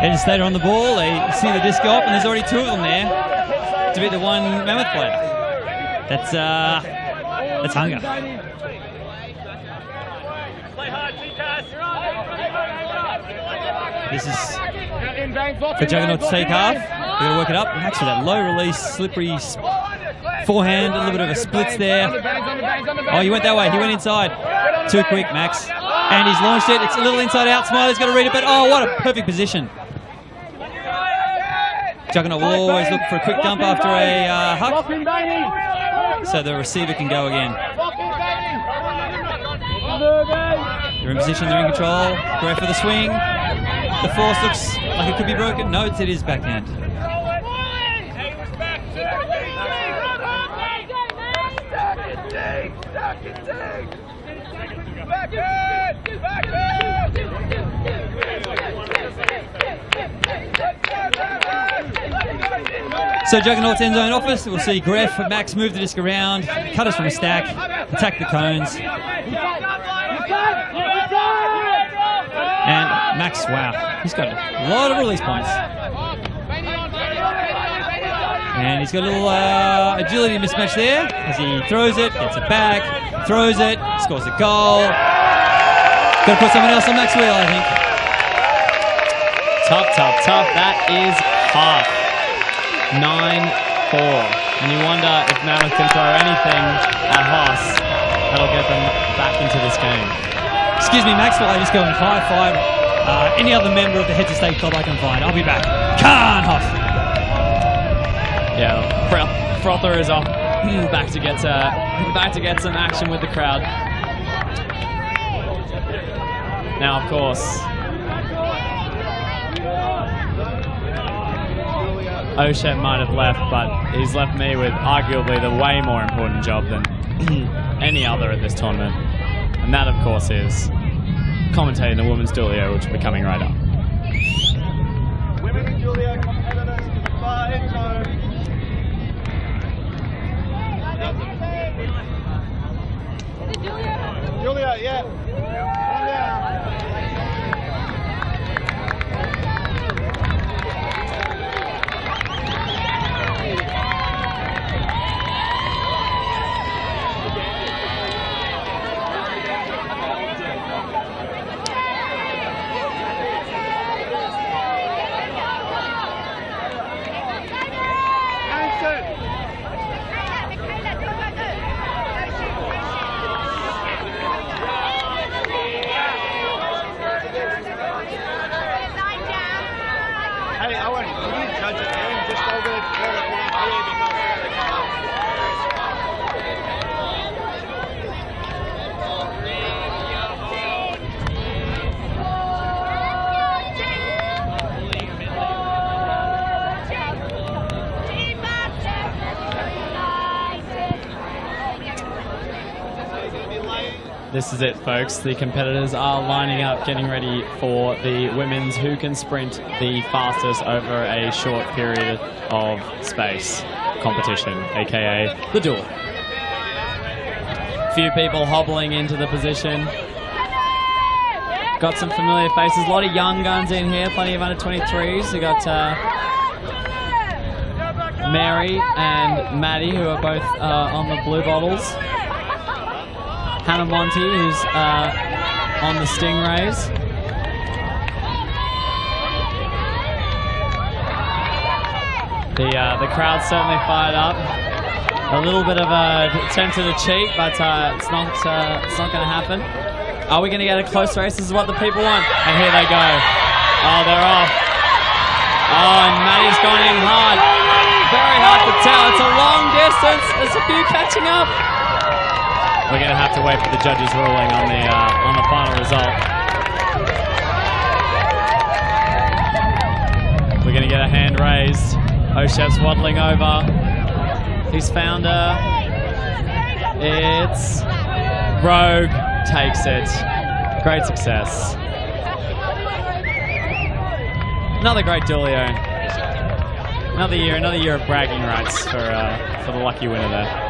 Speaker 2: Head State on the ball, they see the disc off, and there's already two of them there to beat the one Mammoth player. That's hunger. This is for Juggernauts to take half. They're going to work it up. Max with that low release, slippery forehand, a little bit of a splits there. Oh, he went that way. He went inside. Too quick, Max. And he's launched it. It's a little inside out. Smiley's got to read it, but oh, what a perfect position. Juggernaut will always look for a quick dump after a huck, so the receiver can go again. They're in position, they're in control. Go for the swing. The force looks like it could be broken. No, it is backhand. So Juggernauts end zone office, we'll see Greff and Max move the disc around, cut us from a stack, attack the cones. And Max, wow, he's got a lot of release points. And he's got a little agility mismatch there as he throws it, gets it back, throws it, scores a goal. Got to put someone else on Max wheel, I think.
Speaker 1: Tough. That is half. 9-4. And you wonder if Mammoth can throw anything at Haas that'll get them back into this game.
Speaker 2: Excuse me, Maxwell, I just go and high five any other member of the Heads of State club I can find. I'll be back. Can't Haas.
Speaker 1: Yeah, Frother is off. Back to get some action with the crowd. Now, of course, Oshet might have left, but he's left me with arguably the way more important job than any other at this tournament. And that, of course, is commentating the women's duelio, which will be coming right up.
Speaker 3: Women's duelio competitors to the far end zone. Julia, yeah.
Speaker 1: This is it, folks. The competitors are lining up, getting ready for the women's who can sprint the fastest over a short period of space competition, aka the duel. Few people hobbling into the position. Got some familiar faces, a lot of young guns in here, plenty of under 23s. We got Mary and Maddie, who are both on the blue bottles. Hannah Monty, who's on the Stingrays. The crowd's certainly fired up. A little bit of a attempt to cheat, but it's not going to happen. Are we going to get a close race? This is what the people want. And here they go. Oh, they're off. Oh, and Maddie's gone in hard. Very hard to tell. It's a long distance. There's a few catching up. We're going to have to wait for the judges' ruling on the final result. We're going to get a hand raised. Oshev's waddling over. He's found her. It's Rogue takes it. Great success. Another great Dulio. Another year of bragging rights for the lucky winner there.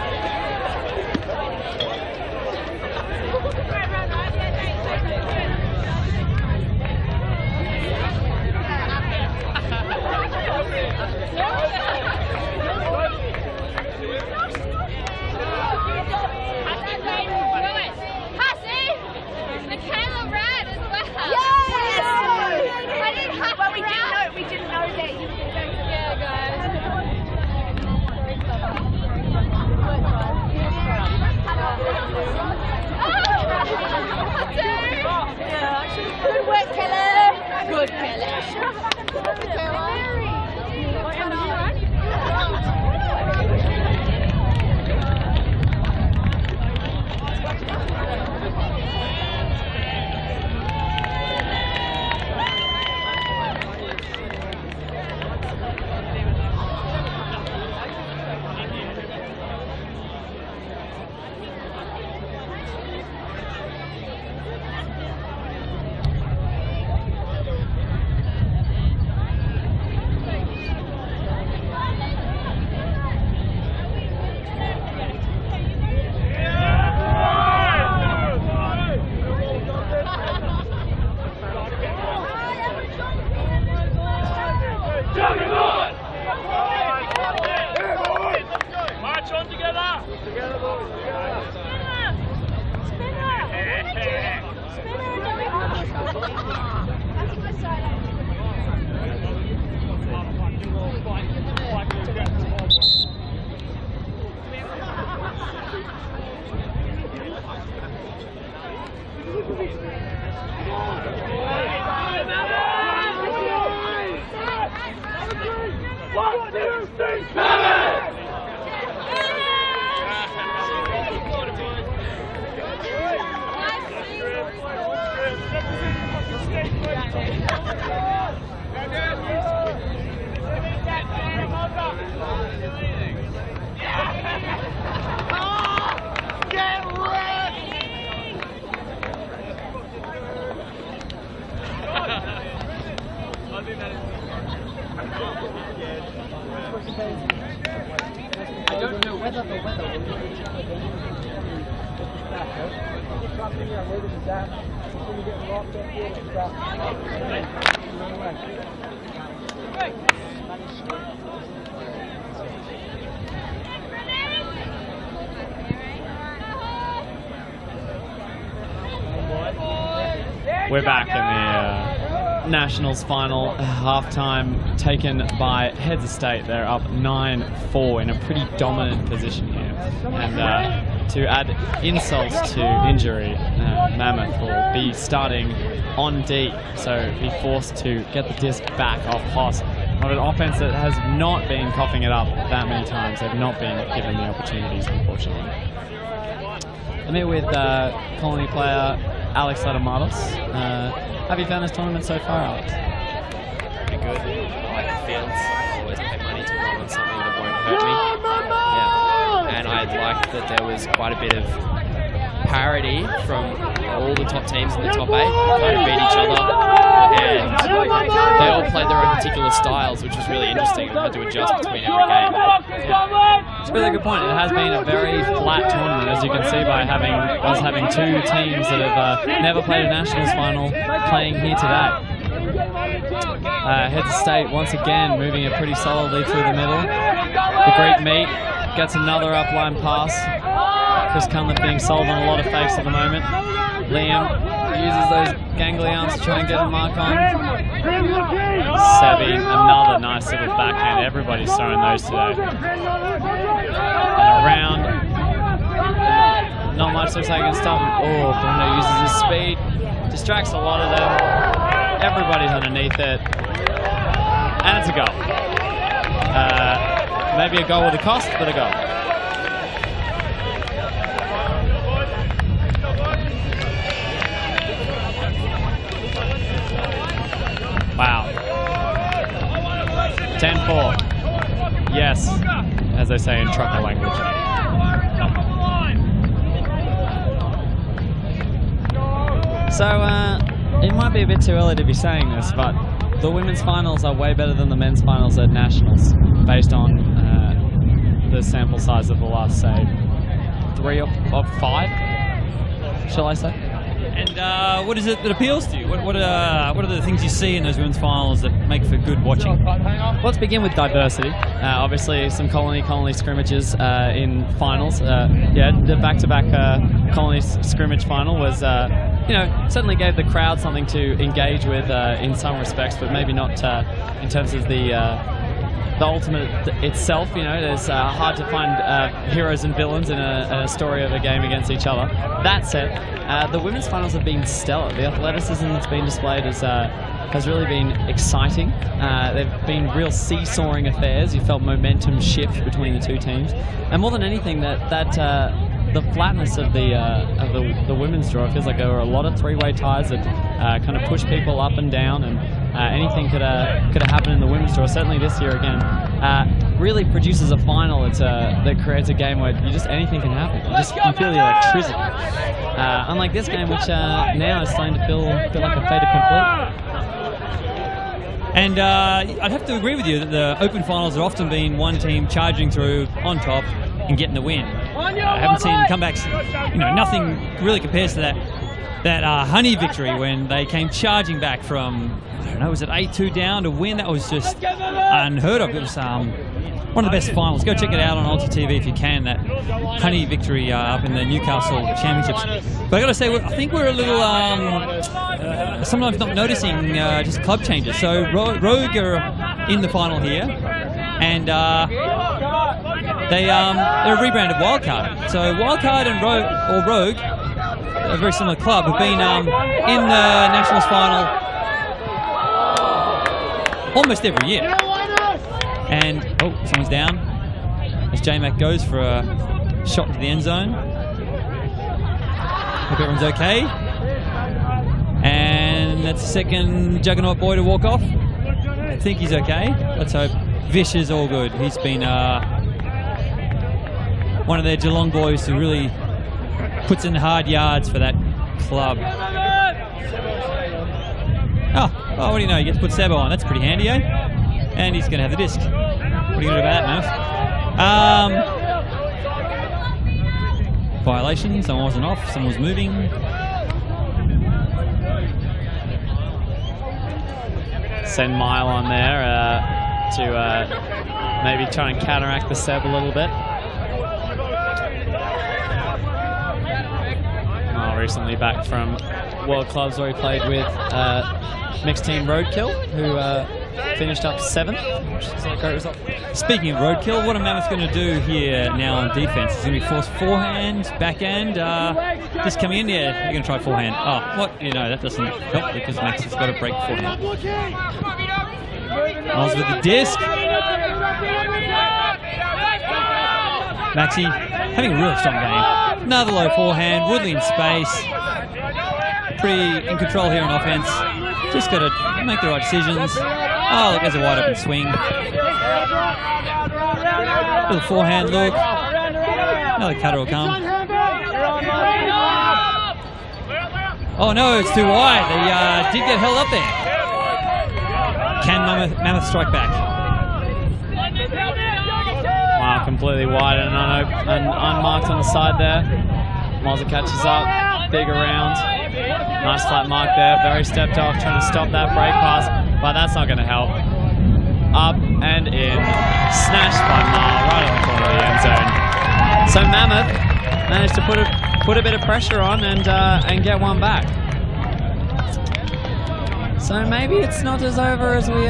Speaker 1: We're back in the Nationals final halftime, taken by Heads of State. They're up 9-4 in a pretty dominant position here. And to add insult to injury, Mammoth will be starting on D, so be forced to get the disc back off Hoss on an offense that has not been coughing it up that many times. They've not been given the opportunities, unfortunately. I'm here with Colony player Alex Latamatos. Have you found this tournament so far, Alex?
Speaker 4: Pretty good. I like the fields. I always pay money to run on something that won't hurt me. Yeah. And I liked that there was quite a bit of parity from all the top teams in the top 8. Kind of beat each other. And they all played their own particular styles, which was really interesting. I had to adjust between every game.
Speaker 1: Yeah. It's a really good point. It has been a very flat tournament, as you can see by us having two teams that have never played a Nationals final playing here today. Heads of State once again moving it pretty solidly through the middle. The Greek meat gets another upline pass. Chris Cunliffe being sold on a lot of fakes at the moment. Liam uses those gangly arms to try and get a mark on. Sebi, another nice little backhand. Everybody's throwing those today. And around. Not much looks like it can stop him. Oh, Bruno uses his speed. Distracts a lot of them. Everybody's underneath it. And it's a goal. Maybe a goal with a cost, but a goal. Wow. 10-4. yes, as they say in trucker language. So, it might be a bit too early to be saying this, but the women's finals are way better than the men's finals at Nationals, based on the sample size of the last, say, 3 of 5, shall I say?
Speaker 2: And what is it that appeals to you? What are the things you see in those women's finals that make for good watching?
Speaker 1: Let's begin with diversity. Obviously, some colony scrimmages in finals. The back-to-back colony scrimmage final was, certainly gave the crowd something to engage with in some respects, but maybe not in terms of the ultimate itself. There's hard to find heroes and villains in a story of a game against each other. That said, the women's finals have been stellar. The athleticism that's been displayed has really been exciting. They've been real seesawing affairs. You felt momentum shift between the two teams, and more than anything, the flatness of the women's draw, it feels like there were a lot of three-way ties that kind of pushed people up and down, and anything could have happened in the women's draw. Certainly this year again, really produces a final that creates a game where anything can happen. You feel the electricity. Unlike this game, which now is starting to feel like a fait accompli.
Speaker 2: And I'd have to agree with you that the open finals have often been one team charging through on top and getting the win. I haven't seen comebacks. Nothing really compares to that Honey victory when they came charging back from, was it 8-2 down to win? That was just unheard of. It was one of the best finals. Go check it out on ulti.TV if you can, that Honey victory up in the Newcastle Championships. But I got to say, I think we're a little sometimes not noticing just club changes. So Rogue are in the final here, and they're a rebranded Wildcard. So Wildcard and Rogue, a very similar club, have been in the Nationals final almost every year. And, someone's down as J-Mac goes for a shot into the end zone. Hope everyone's okay. And that's the second Juggernaut boy to walk off. I think he's okay. Let's hope. Vish is all good. He's been one of their Geelong boys who really puts in hard yards for that club. Oh, what do you know? He gets to put Sebo on. That's pretty handy, eh? And he's going to have the disc. What are you going to do about that, Mammoth? Violation. Someone wasn't off. Someone was moving.
Speaker 1: Send Mile on there to maybe try and counteract the Seb a little bit. Mile recently back from World Clubs where he played with mixed team Roadkill, who finished up 7th, which is a great result.
Speaker 2: Speaking of Roadkill, what are Mammoth going to do here now on defense? It's going to be forced forehand, backhand, just coming in. Yeah, they're going to try forehand. Oh, what? That doesn't help because Max has got to break forehand. Miles with the disc. Maxi having a really strong game. Another low forehand. Woodley in space. Pretty in control here on offense. Just got to make the right decisions. Oh, look, there's a wide open swing. Little forehand look. Another cutter will come. Oh no, it's too wide. They did get held up there. Can Mammoth strike back?
Speaker 1: Wow, completely wide and unmarked on the side there. Mazza catches up, big around. Nice flat mark there, very stepped off, trying to stop that break pass, but that's not going to help. Up and in, snatched by Mar right on the corner of the end zone. So Mammoth managed to put a bit of pressure on and get one back. So maybe it's not as over as we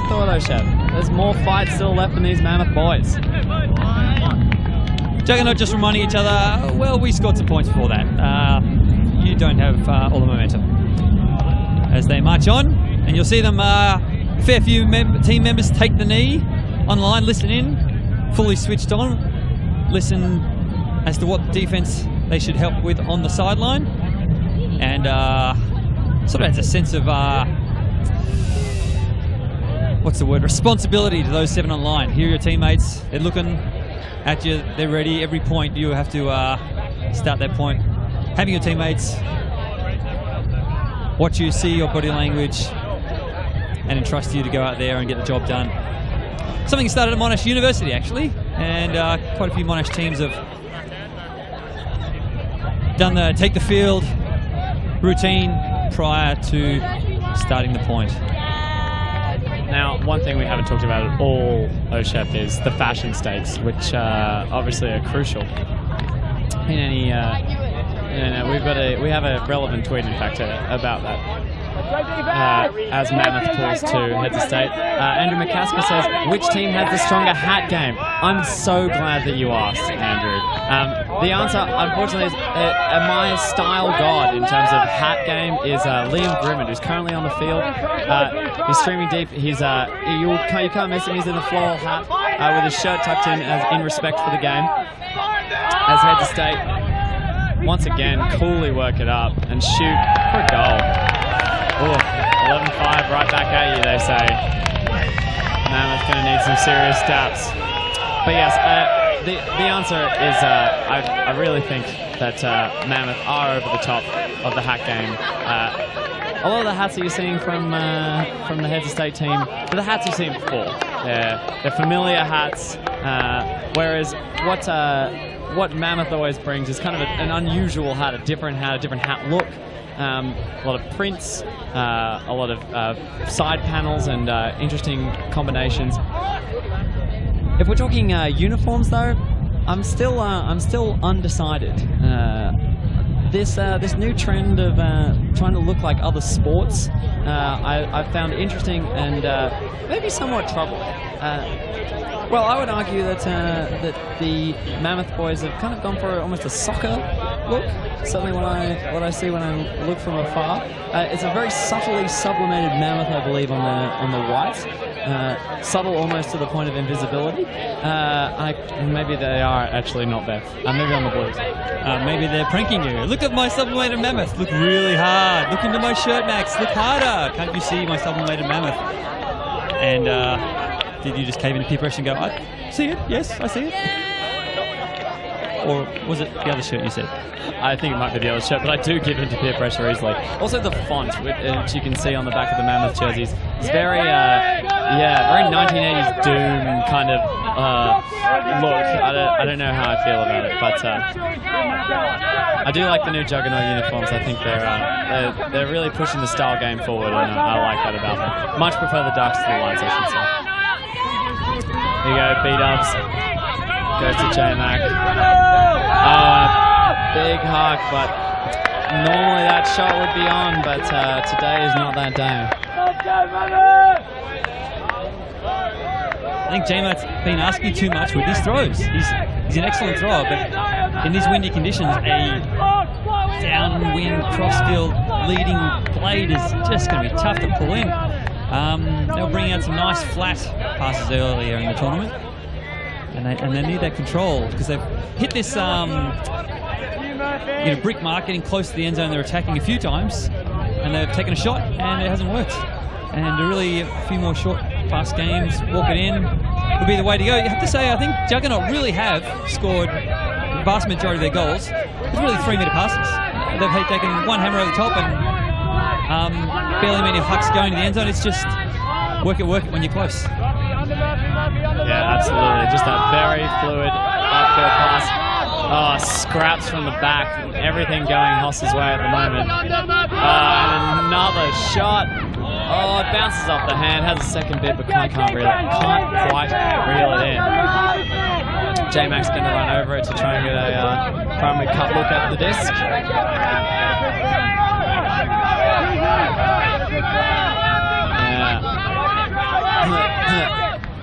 Speaker 1: thought, O'Shea. There's more fight still left in these Mammoth boys.
Speaker 2: Juggernaut just reminding each other, well, we scored some points before that. You don't have all the momentum. As they march on, and you'll see them, a fair few team members take the knee online, listen in, fully switched on, listen as to what defense they should help with on the sideline, and sort of has a sense of what's the word, responsibility to those 7 on line. Here are your teammates. They're looking at you. They're ready. Every point you have to start that point. Having your teammates watch you, see your body language, and entrust you to go out there and get the job done. Something started at Monash University, actually, and quite a few Monash teams have done the take the field routine prior to starting the point.
Speaker 1: Now, one thing we haven't talked about at all, Oshep, is the fashion stakes, which obviously are crucial in any. We have a relevant tweet, in fact, about that. As Mammoth pulls to head to state. Andrew McCasker says, which team has the stronger hat game? I'm so glad that you asked, Andrew. The answer, unfortunately, is my style god in terms of hat game is Liam Grimmett, who's currently on the field. He's streaming deep. He's you can't miss him. He's in the floral hat with his shirt tucked in respect for the game. As head to state, once again, coolly work it up and shoot for a goal. Ooh, 11-5 right back at you, they say. Mammoth's going to need some serious stats. But yes, the answer is I really think that Mammoth are over the top of the hat game. A lot of the hats that you're seeing from the heads of state team are the hats you've seen before. They're familiar hats, whereas what Mammoth always brings is kind of an unusual hat, a different hat look. A lot of prints, a lot of side panels and interesting combinations. If we're talking uniforms, though, I'm still undecided. This new trend of trying to look like other sports, I've found interesting and maybe somewhat troubling. Well, I would argue that the Mammoth boys have kind of gone for almost a soccer look. Certainly what I see when I look from afar. It's a very subtly sublimated Mammoth, I believe, on the white. Subtle almost to the point of invisibility. Maybe they are actually not there. Maybe on the blues.
Speaker 2: Maybe they're pranking you. Look at my sublimated Mammoth. Look really hard. Look into my shirt, Max. Look harder. Can't you see my sublimated Mammoth? And did you just cave into peer pressure and go, I see it, yes, I see it? Or was it the other shirt you said?
Speaker 1: I think it might be the other shirt, but I do give into peer pressure easily. Also the font, which you can see on the back of the Mammoth jerseys, is very, very 1980s Doom kind of look. I don't know how I feel about it, but I do like the new Juggernaut uniforms. I think they're really pushing the style game forward, and I like that about them. Much prefer the darks to the lights, I should say. Here you go, B-dubs. Goes to J-Mac. Big hug, but normally that shot would be on, but today is not that day.
Speaker 2: I think J-Mac's been asking too much with his throws. He's an excellent thrower, but in these windy conditions, a downwind crossfield leading blade is just going to be tough to pull in. They were bringing out some nice flat passes earlier in the tournament, and they need that control because they've hit this brick mark getting close to the end zone. They're attacking a few times, and they've taken a shot, and it hasn't worked. And really, a few more short pass games, walk it in, would be the way to go. You have to say, I think Juggernaut really have scored the vast majority of their goals. It's really 3-metre passes. They've taken one hammer over the top and barely many hucks going to the end zone. It's just work it when you're close.
Speaker 1: Yeah, absolutely. Just a very fluid upfield pass. Oh, scraps from the back. Everything going Hoss's way at the moment. And another shot. Oh, it bounces off the hand. Has a second bit, but can't quite reel it in. J-Mac's going to run over it to try and get a primary cut look at the disc.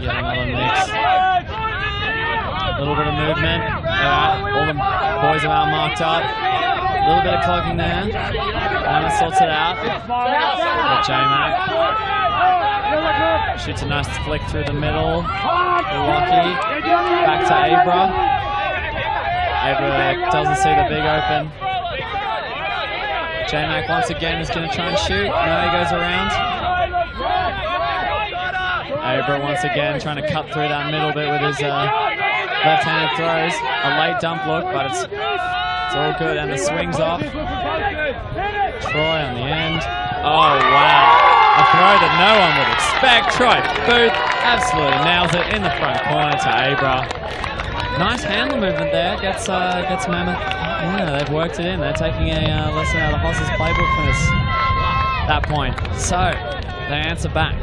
Speaker 1: Yet another mix. A little bit of movement. All the boys are now marked up. A little bit of clogging there. Anna sorts it out. J-Mac shoots a nice flick through the middle. Lucky. Back to Abra. Abra doesn't see the big open. J-Mac once again is going to try and shoot. No, he goes around. Abra once again trying to cut through that middle bit with his left-handed throws. A late dump look, but it's all good, and the swing's off. Troy on the end. Oh, wow. A throw that no one would expect. Troy Booth absolutely nails it in the front corner to Abra. Nice handle movement there. Gets Mammoth. Yeah, they've worked it in. They're taking a lesson out of Hoss's playbook from that point. So, they answer back.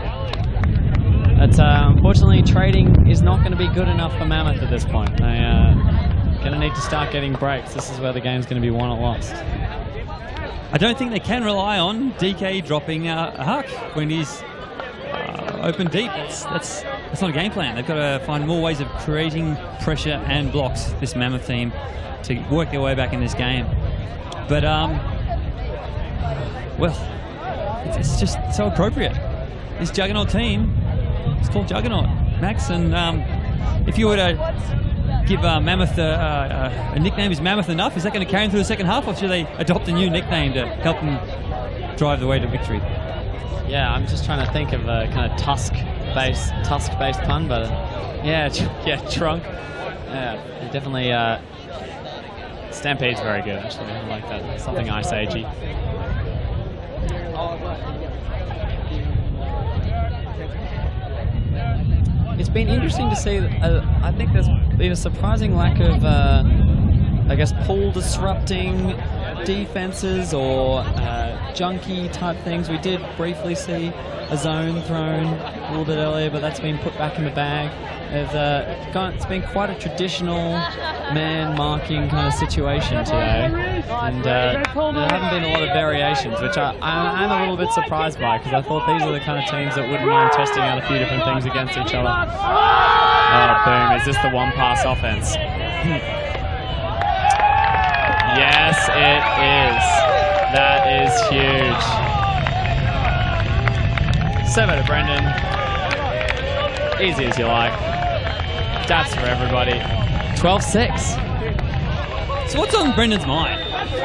Speaker 1: But unfortunately, trading is not going to be good enough for Mammoth at this point. They're going to need to start getting breaks. This is where the game's going to be won or lost.
Speaker 2: I don't think they can rely on DK dropping a huck when he's open deep. That's not a game plan. They've got to find more ways of creating pressure and blocks, this Mammoth team, to work their way back in this game. But, well, it's just so appropriate. This Juggernaut team, it's called Juggernaut, Max, and if you were to give Mammoth a nickname, is Mammoth enough? Is that going to carry them through the second half, or should they adopt a new nickname to help them drive the way to victory?
Speaker 1: Yeah, I'm just trying to think of a kind of tusk-based pun, but yeah, trunk. Yeah, definitely. Stampede's very good, actually. I like that. Something Ice Agey. It's been interesting to see. I think there's been a surprising lack of, I guess, pool disrupting defenses or junky type things. We did briefly see a zone thrown a little bit earlier, but that's been put back in the bag. It's been quite a traditional man marking kind of situation today, and there haven't been a lot of variations, which I'm a little bit surprised by, because I thought these are the kind of teams that wouldn't mind testing out a few different things against each other. Oh, boom. Is this the one-pass offense? Yes, it is. That is huge. Serve to Brendan. Easy as you like. Daps for everybody. 12-6.
Speaker 2: So what's on Brendan's mind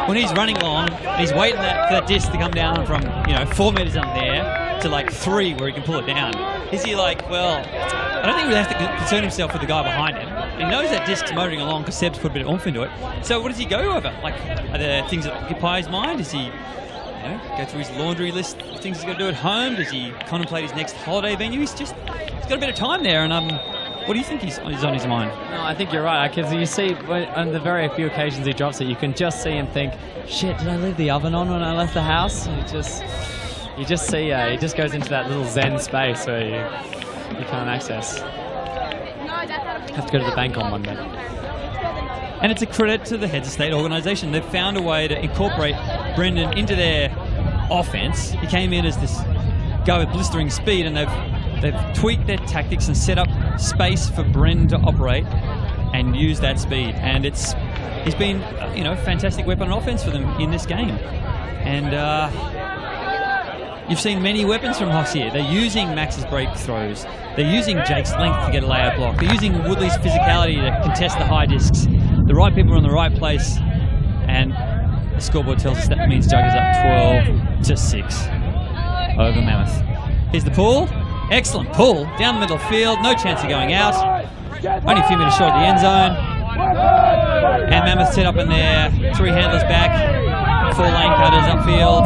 Speaker 2: when he's running long and he's waiting for that disc to come down from 4 meters up there to like 3 where he can pull it down? Is he like, well, I don't think he has to concern himself with the guy behind him. He knows that disc's motoring along because Seb's put a bit of oomph into it. So what does he go over? Like, are there things that occupy his mind? Does he go through his laundry list of things he's got to do at home? Does he contemplate his next holiday venue? He's got a bit of time there, and what do you think is on his mind?
Speaker 1: No, I think you're right, because you see on the very few occasions he drops it, you can just see him think, shit, did I leave the oven on when I left the house? And you just see, he just goes into that little zen space where you can't access. Have to go to the bank on Monday.
Speaker 2: And it's a credit to the Heads of State organisation. They've found a way to incorporate Brendan into their offence. He came in as this guy with blistering speed, and they've tweaked their tactics and set up space for Brendan to operate and use that speed. And he's been a fantastic weapon on offence for them in this game. And you've seen many weapons from Hoss here. They're using Max's break throws. They're using Jake's length to get a layout block. They're using Woodley's physicality to contest the high discs. The right people are in the right place, and the scoreboard tells us that means Jug is up 12-6 over Mammoth. Here's the pull. Excellent pull down the middle of the field. No chance of going out. Only a few metres short of the end zone. And Mammoth set up in there. 3 handlers back. 4 lane cutters upfield.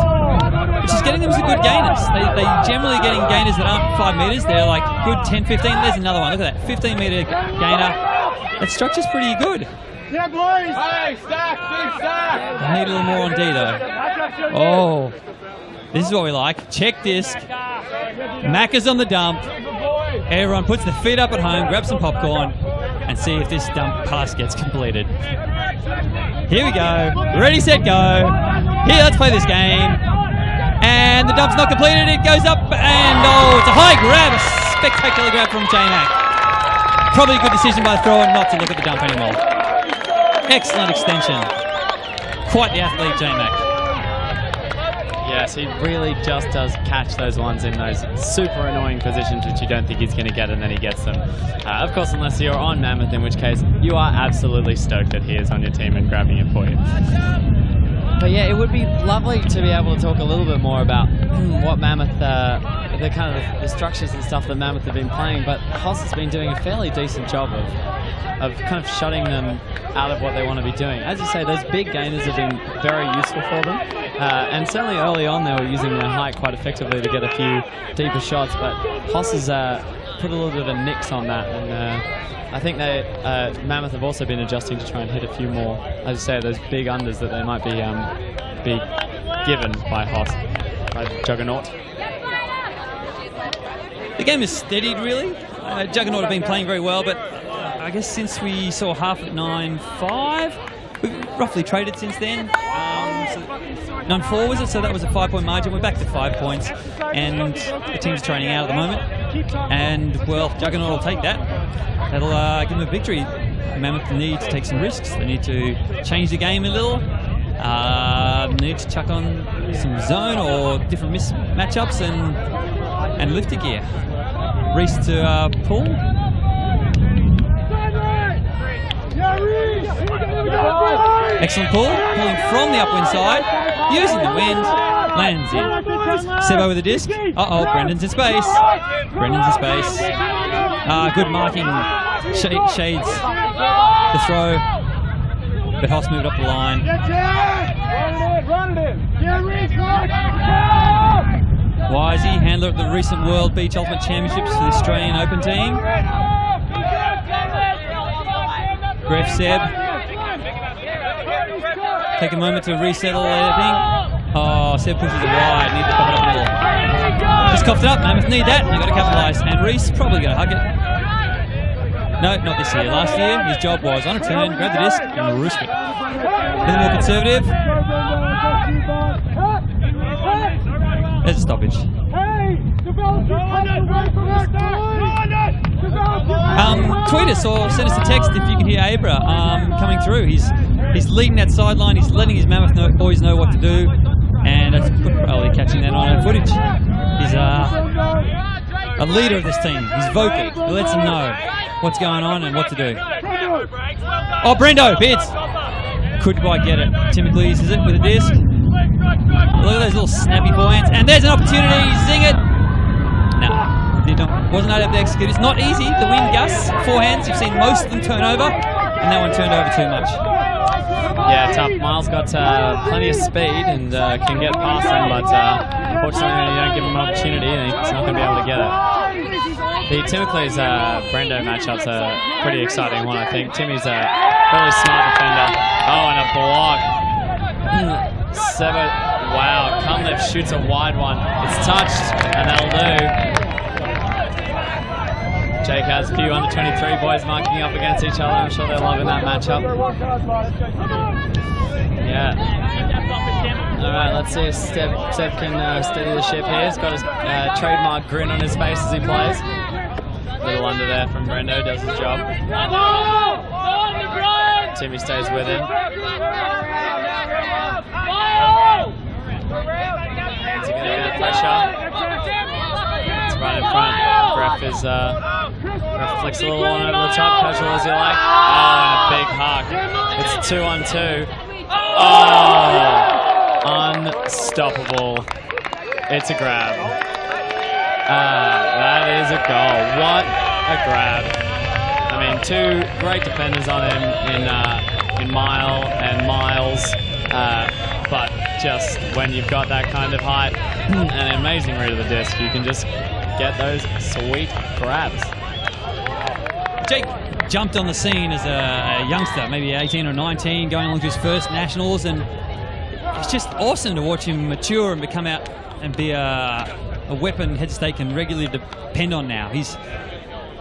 Speaker 2: Which is getting them some good gainers. They're generally getting gainers that aren't 5 metres. They're like good 10, 15. There's another one. Look at that. 15 metre gainer. That structure's pretty good.
Speaker 3: Yeah, boys! Hey, stack! Big stack!
Speaker 2: I need a little more on D, though. Oh. This is what we like. Check disc. Macca's on the dump. Everyone puts their feet up at home, grab some popcorn, and see if this dump pass gets completed. Here we go. Ready, set, go. Here, let's play this game. And the dump's not completed. It goes up, and it's a high grab. A spectacular grab from J-Mac. Probably a good decision by the thrower not to look at the dump anymore. Excellent extension. Quite the athlete, J-Mac.
Speaker 1: Yes, he really just does catch those ones in those super annoying positions which you don't think he's going to get, and then he gets them. Of course, unless you're on Mammoth, in which case you are absolutely stoked that he is on your team and grabbing it for you. But yeah, it would be lovely to be able to talk a little bit more about what Mammoth the kind of the structures and stuff that Mammoth have been playing, but Hoss has been doing a fairly decent job of kind of shutting them out of what they want to be doing. As you say, those big gainers have been very useful for them, and certainly early on they were using their height quite effectively to get a few deeper shots, but Hoss has put a little bit of a nix on that, and I think Mammoth have also been adjusting to try and hit a few more, as you say, those big unders that they might be given by Hoss, by Juggernaut.
Speaker 2: The game is steadied, really. Juggernaut have been playing very well, but I guess since we saw half at 9-5, we've roughly traded since then. 9-4 was it? So that was a 5-point margin. We're back to 5 points, and the team's training out at the moment. And, well, Juggernaut will take that. That'll give them a victory. Mammoth need to take some risks. They need to change the game a little. Need to chuck on some zone or different matchups and lift a gear. Reese to pull. Excellent pull, pulling from the upwind side, using the wind, lands in. Sebo with the disc. Uh-oh, Brendan's in space. Good marking, shades the throw, but Hoss moved up the line. Wisey, handler of the recent World Beach Ultimate Championships for the Australian Open team. Gref Seb. Take a moment to resettle everything. Oh, Seb pushes it wide. Need to cough it up a little. Just coughed it up. Mammoth need that. They've got to capitalise. And Reese probably going to hug it. No, not this year. Last year, his job was on a turn, grab the disc, and roost it. A little more conservative. There's a stoppage. Tweet us or send us a text if you can hear Abra coming through. He's leading that sideline. He's letting his Mammoth boys know what to do, and that's probably catching that on footage. He's a leader of this team. He's vocal. He lets them know what's going on and what to do. Oh, Brendo, bids. Couldn't quite get it. Timocles is it with a disc. Look at those little snappy forehands. And there's an opportunity. Zing it. No, wasn't able to execute. It's not easy. The wind gusts. Forehands. You've seen most of them turn over. And that one turned over too much.
Speaker 1: Yeah, tough. Miles got plenty of speed and can get past him, but unfortunately when you don't give him an opportunity, he's not going to be able to get it. The Timocles Brendo matchup's a pretty exciting one, I think. Timmy's a really smart defender. Oh, and a block. Sebo, wow, Cumliff shoots a wide one. It's touched, and that'll do. Jake has a few under-23 boys marking up against each other. I'm sure they're loving that matchup. Yeah. All right, let's see if Seb can steady the ship here. He's got his trademark grin on his face as he plays. A little under there from Brendo, does his job. Timmy stays with him. Is he going to get pressure? It's right in front. Gref flicks a little one over the top, casual as you like. Oh, and a big hug. It's 2-on-2. Oh, unstoppable. It's a grab. That is a goal. What a grab. I mean, two great defenders on him in Mile and Miles. But just when you've got that kind of height and an amazing read of the disc, you can just get those sweet grabs.
Speaker 2: Jake jumped on the scene as a youngster, maybe 18 or 19, going along to his first nationals, and it's just awesome to watch him mature and become out and be a weapon Head State can regularly depend on now. He's,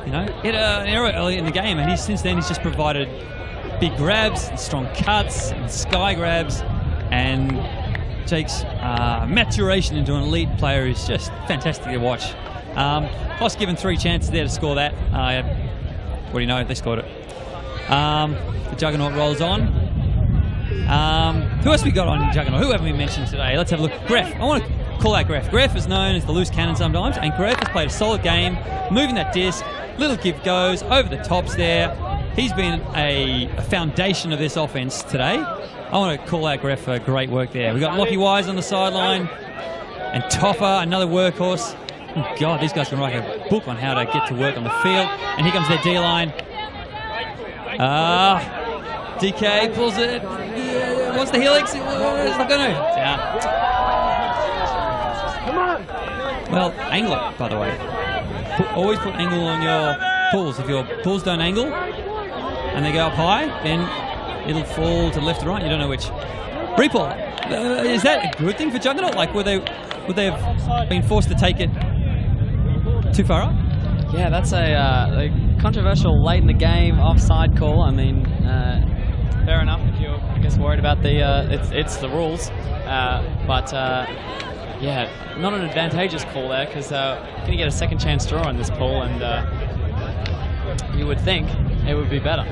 Speaker 2: hit an error early in the game, and since then he's just provided big grabs, and strong cuts, and sky grabs, and Jake's maturation into an elite player is just fantastic to watch. Hoss given 3 chances there to score that. What do you know? They scored it. The Juggernaut rolls on. Who else we got on Juggernaut? Who haven't we mentioned today? Let's have a look. Gref. I want to call out Gref. Gref is known as the loose cannon sometimes, and Gref has played a solid game, moving that disc. Little give goes over the tops there. He's been a foundation of this offense today. I want to call out Gref for great work there. We've got Lockie Wise on the sideline, and Toffer, another workhorse. Oh God, these guys can write a book on how to get to work on the field. And here comes their D-line. DK pulls it. What's the helix? It's not going to. Well, angle it, by the way. Always put angle on your pulls. If your pulls don't angle and they go up high, then it'll fall to left or right. You don't know which. Repull. Is that a good thing for Juggernaut? Like, would they have been forced to take it too far up?
Speaker 1: Yeah, that's a controversial late in the game offside call. I mean, fair enough if you're, I guess, worried about the it's the rules, but yeah, not an advantageous call there because going to get a second chance draw in this pool, and you would think it would be better.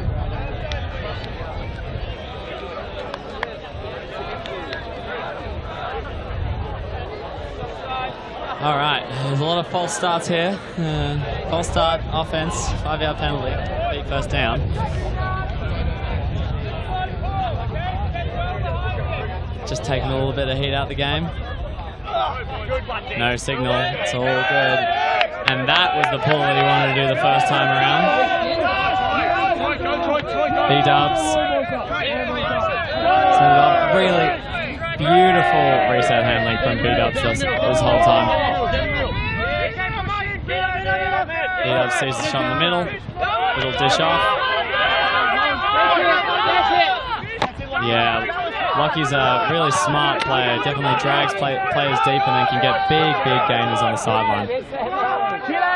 Speaker 1: All right, there's a lot of false starts here. False start, offense, 5-yard penalty, big first down. Just taking a little bit of heat out of the game. No signal, it's all good. And that was the pull that he wanted to do the first time around. B-dubs. So really beautiful reset handling from B-dubs this whole time. B-dubs sees the shot in the middle. Little dish off. Yeah, Lucky's a really smart player. Definitely drags players deep and then can get big gainers on the sideline.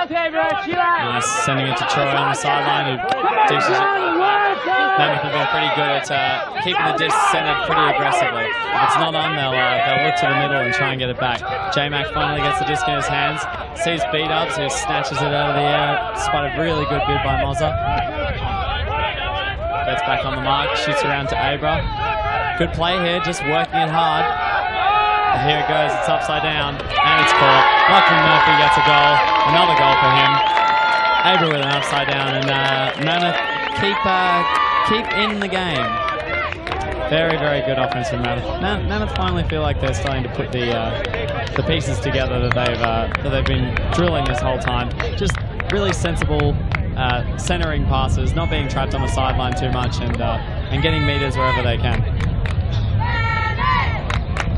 Speaker 1: Nice, sending it to Troy on the sideline, who dishes it. Mammoth have been pretty good at keeping the disc centered pretty aggressively. If it's not on, they'll look to the middle and try and get it back. J-Mac finally gets the disc in his hands, sees B-dubs, who snatches it out of the air, despite a really good bid by Mozza. Gets back on the mark, shoots around to Abra. Good play here, just working it hard. And here it goes, it's upside down, and it's caught. Lucky Murphy gets a goal, another goal for him. Abra with an upside down, and Mammoth keep in the game. Very good offense from Mammoth. Mammoth finally feel like they're starting to put the pieces together that they've been drilling this whole time. Just really sensible centering passes, not being trapped on the sideline too much, and getting meters wherever they can.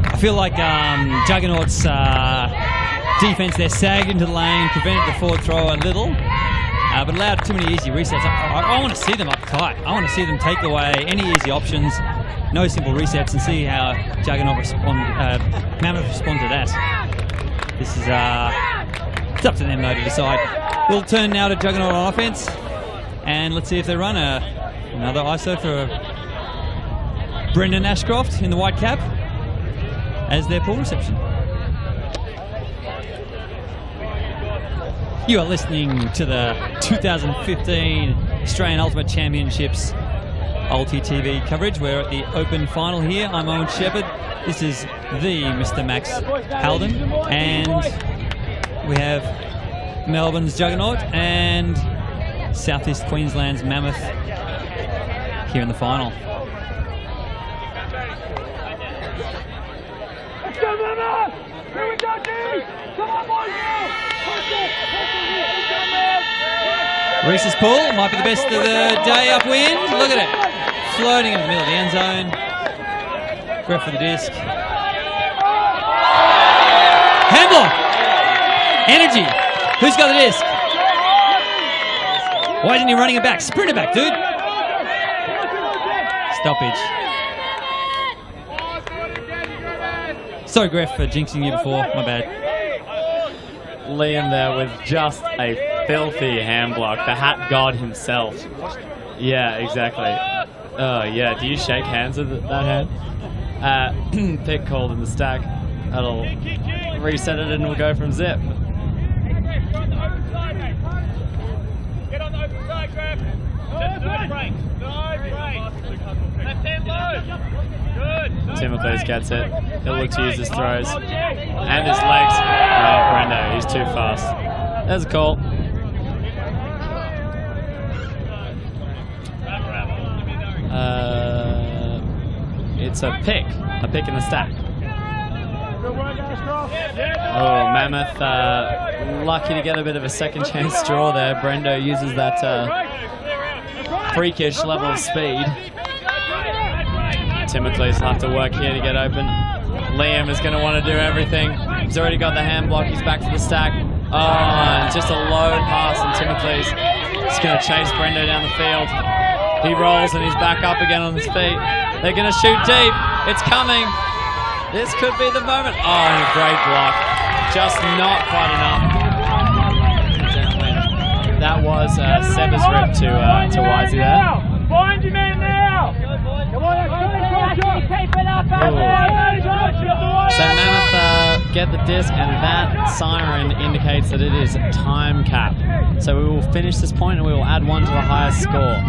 Speaker 2: I feel like Juggernauts defense, they're sagged into the lane, prevented the forward throw a little, but allowed too many easy resets. I want to see them up tight. I want to see them take away any easy options, no simple resets, and see how Mammoth respond to that. This is it's up to them though to decide. We'll turn now to Juggernaut on offense, and let's see if they run another ISO for Brendan Ashcroft in the white cap as their pool reception. You are listening to the 2015 Australian Ultimate Championships ulti.TV coverage. We're at the Open Final here. I'm Owen Shepherd. This is the Mr. Max Halden, and we have Melbourne's Juggernaut and Southeast Queensland's Mammoth here in the final.
Speaker 3: Let's go, Mammoth! Here we go, G! Come on, boys!
Speaker 2: Reese's pull might be the best of the day upwind. Look at it. Floating in the middle of the end zone. Grab for the disc. Handblock! Energy! Who's got the disc? Why isn't he running it back? Sprint it back, dude! Stoppage. Sorry, Greff, for jinxing you before. My bad.
Speaker 1: Liam there with just a filthy hand block. The hat god himself. Yeah, exactly. Oh, yeah. Do you shake hands with that hand? Pick called in the stack. That'll reset it and we'll go from zip.
Speaker 3: Get on the open side, Grab. No breaks. No breaks. Left hand low. Good.
Speaker 1: Timothy's gets it. He'll look to use his throws. And his legs. Oh, Brendo, he's too fast. There's a call. It's a pick in the stack. Oh, Mammoth lucky to get a bit of a second chance draw there. Brendo uses that freakish level of speed. Timothy's will have to work here to get open. Liam is going to want to do everything. He's already got the hand block. He's back to the stack. Oh, and just a low pass, and Timothy's just going to chase Brendo down the field. He rolls and he's back up again on his feet. They're going to shoot deep. It's coming. This could be the moment. Oh, and a great block. Just not quite enough. That was Seba's rip to Wisey there.
Speaker 3: Find your man now! Come on, keep it up,
Speaker 1: so Mammoth get the disc, and that siren indicates that it is time cap. So we will finish this point and we will add one to the highest score.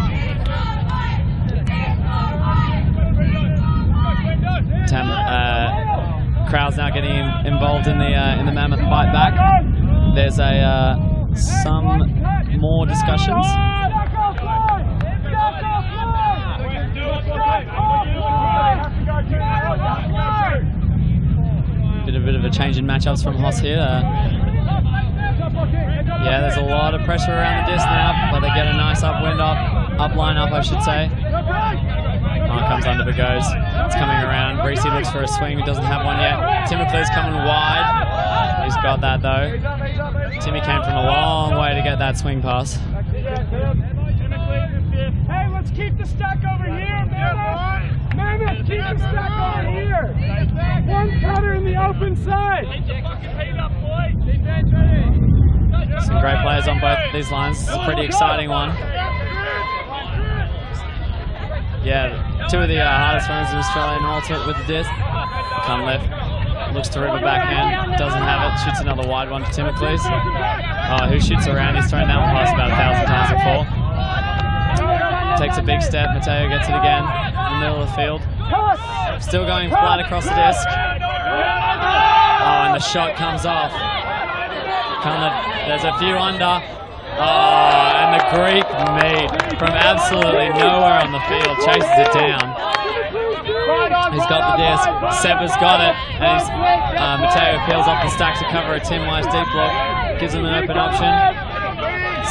Speaker 1: Crowd's now getting involved in the Mammoth fight back. There's some more discussions. Bit of a change in matchups from Hoss here. Yeah, there's a lot of pressure around the disc now, but they get a nice up line up, I should say. Oh, it comes under the goes. It's coming around. Breesy looks for a swing. He doesn't have one yet. Timothy's coming wide. He's got that though. Timmy came from a long way to get that swing pass.
Speaker 3: Hey, let's keep the stack over here, Mammoth! Mammoth, keep the stack over here! One cutter in the open side!
Speaker 1: Some great players on both these lines. It's a pretty exciting one. Yeah, two of the hardest runners in Australia in ultimate with the disc. Come left. Looks to rip a backhand. Doesn't have it. Shoots another wide one for Timothy's. Oh, who shoots around? He's thrown that one past about 1,000 times before. Takes a big step. Mateo gets it again in the middle of the field. Still going flat across the disc. Oh, and the shot comes off. There's a few under. Oh, and the Greek meat from absolutely nowhere on the field chases it down. He's got the disc. Seba's got it. And Mateo peels off the stack to cover a Tim Wise deep block. Gives him an open option.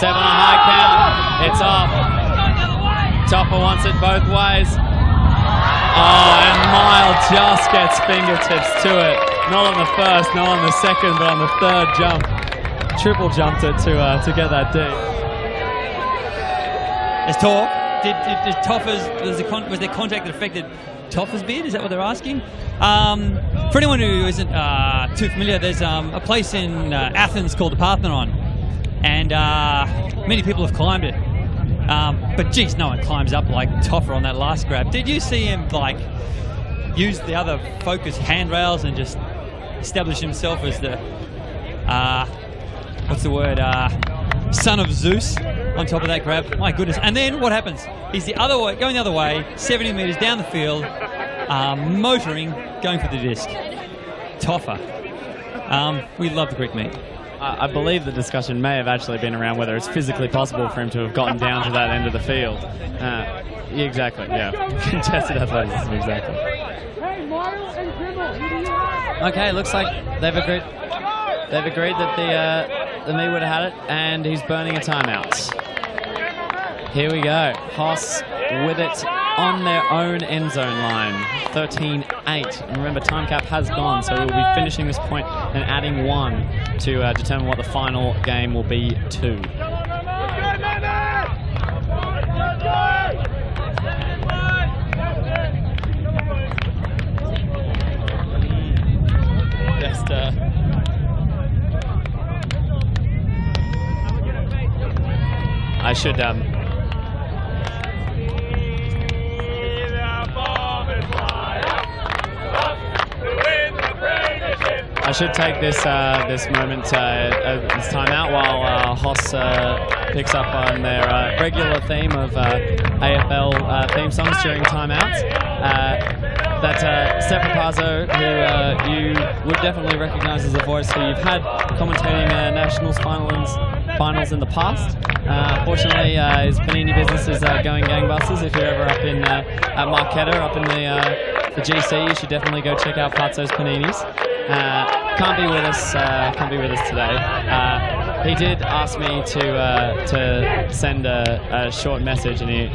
Speaker 1: Seb on a high count. It's off. Topper wants it both ways. Oh, and Mile just gets fingertips to it. Not on the first, not on the second, but on the third jump. Triple jumped it to get that deep.
Speaker 2: There's talk. Did Toffer's, was there contact that affected Toffer's bid? Is that what they're asking? For anyone who isn't too familiar, there's a place in Athens called the Parthenon, and many people have climbed it. But geez, no one climbs up like Toffer on that last grab. Did you see him like use the other focus handrails and just establish himself as the what's the word? Son of Zeus on top of that grab? My goodness! And then what happens? He's the other way, going the other way, 70 meters down the field, motoring, going for the disc. Toffer. We love the Greek meat.
Speaker 1: I believe the discussion may have actually been around whether it's physically possible for him to have gotten down to that end of the field. Exactly, yeah. Contested athleticism, exactly. Okay, looks like they've agreed that the meat would have had it, and he's burning a timeout. Here we go. Hoss with it on their own end zone line. 13-8. And remember, time cap has gone, so we'll be finishing this point and adding one to determine what the final game will be 2. Just I should I should take this moment, this time out while Hoss picks up on their regular theme of AFL theme songs during timeouts. That Steph Rapazzo, who you would definitely recognise as a voice who you've had commentating Nationals finals in the past. Fortunately, his Panini business is going gangbusters. If you're ever up in at Marquetta, up in the the GC, you should definitely go check out Pazzo's Paninis. Can't be with us today. He did ask me to send a short message, and he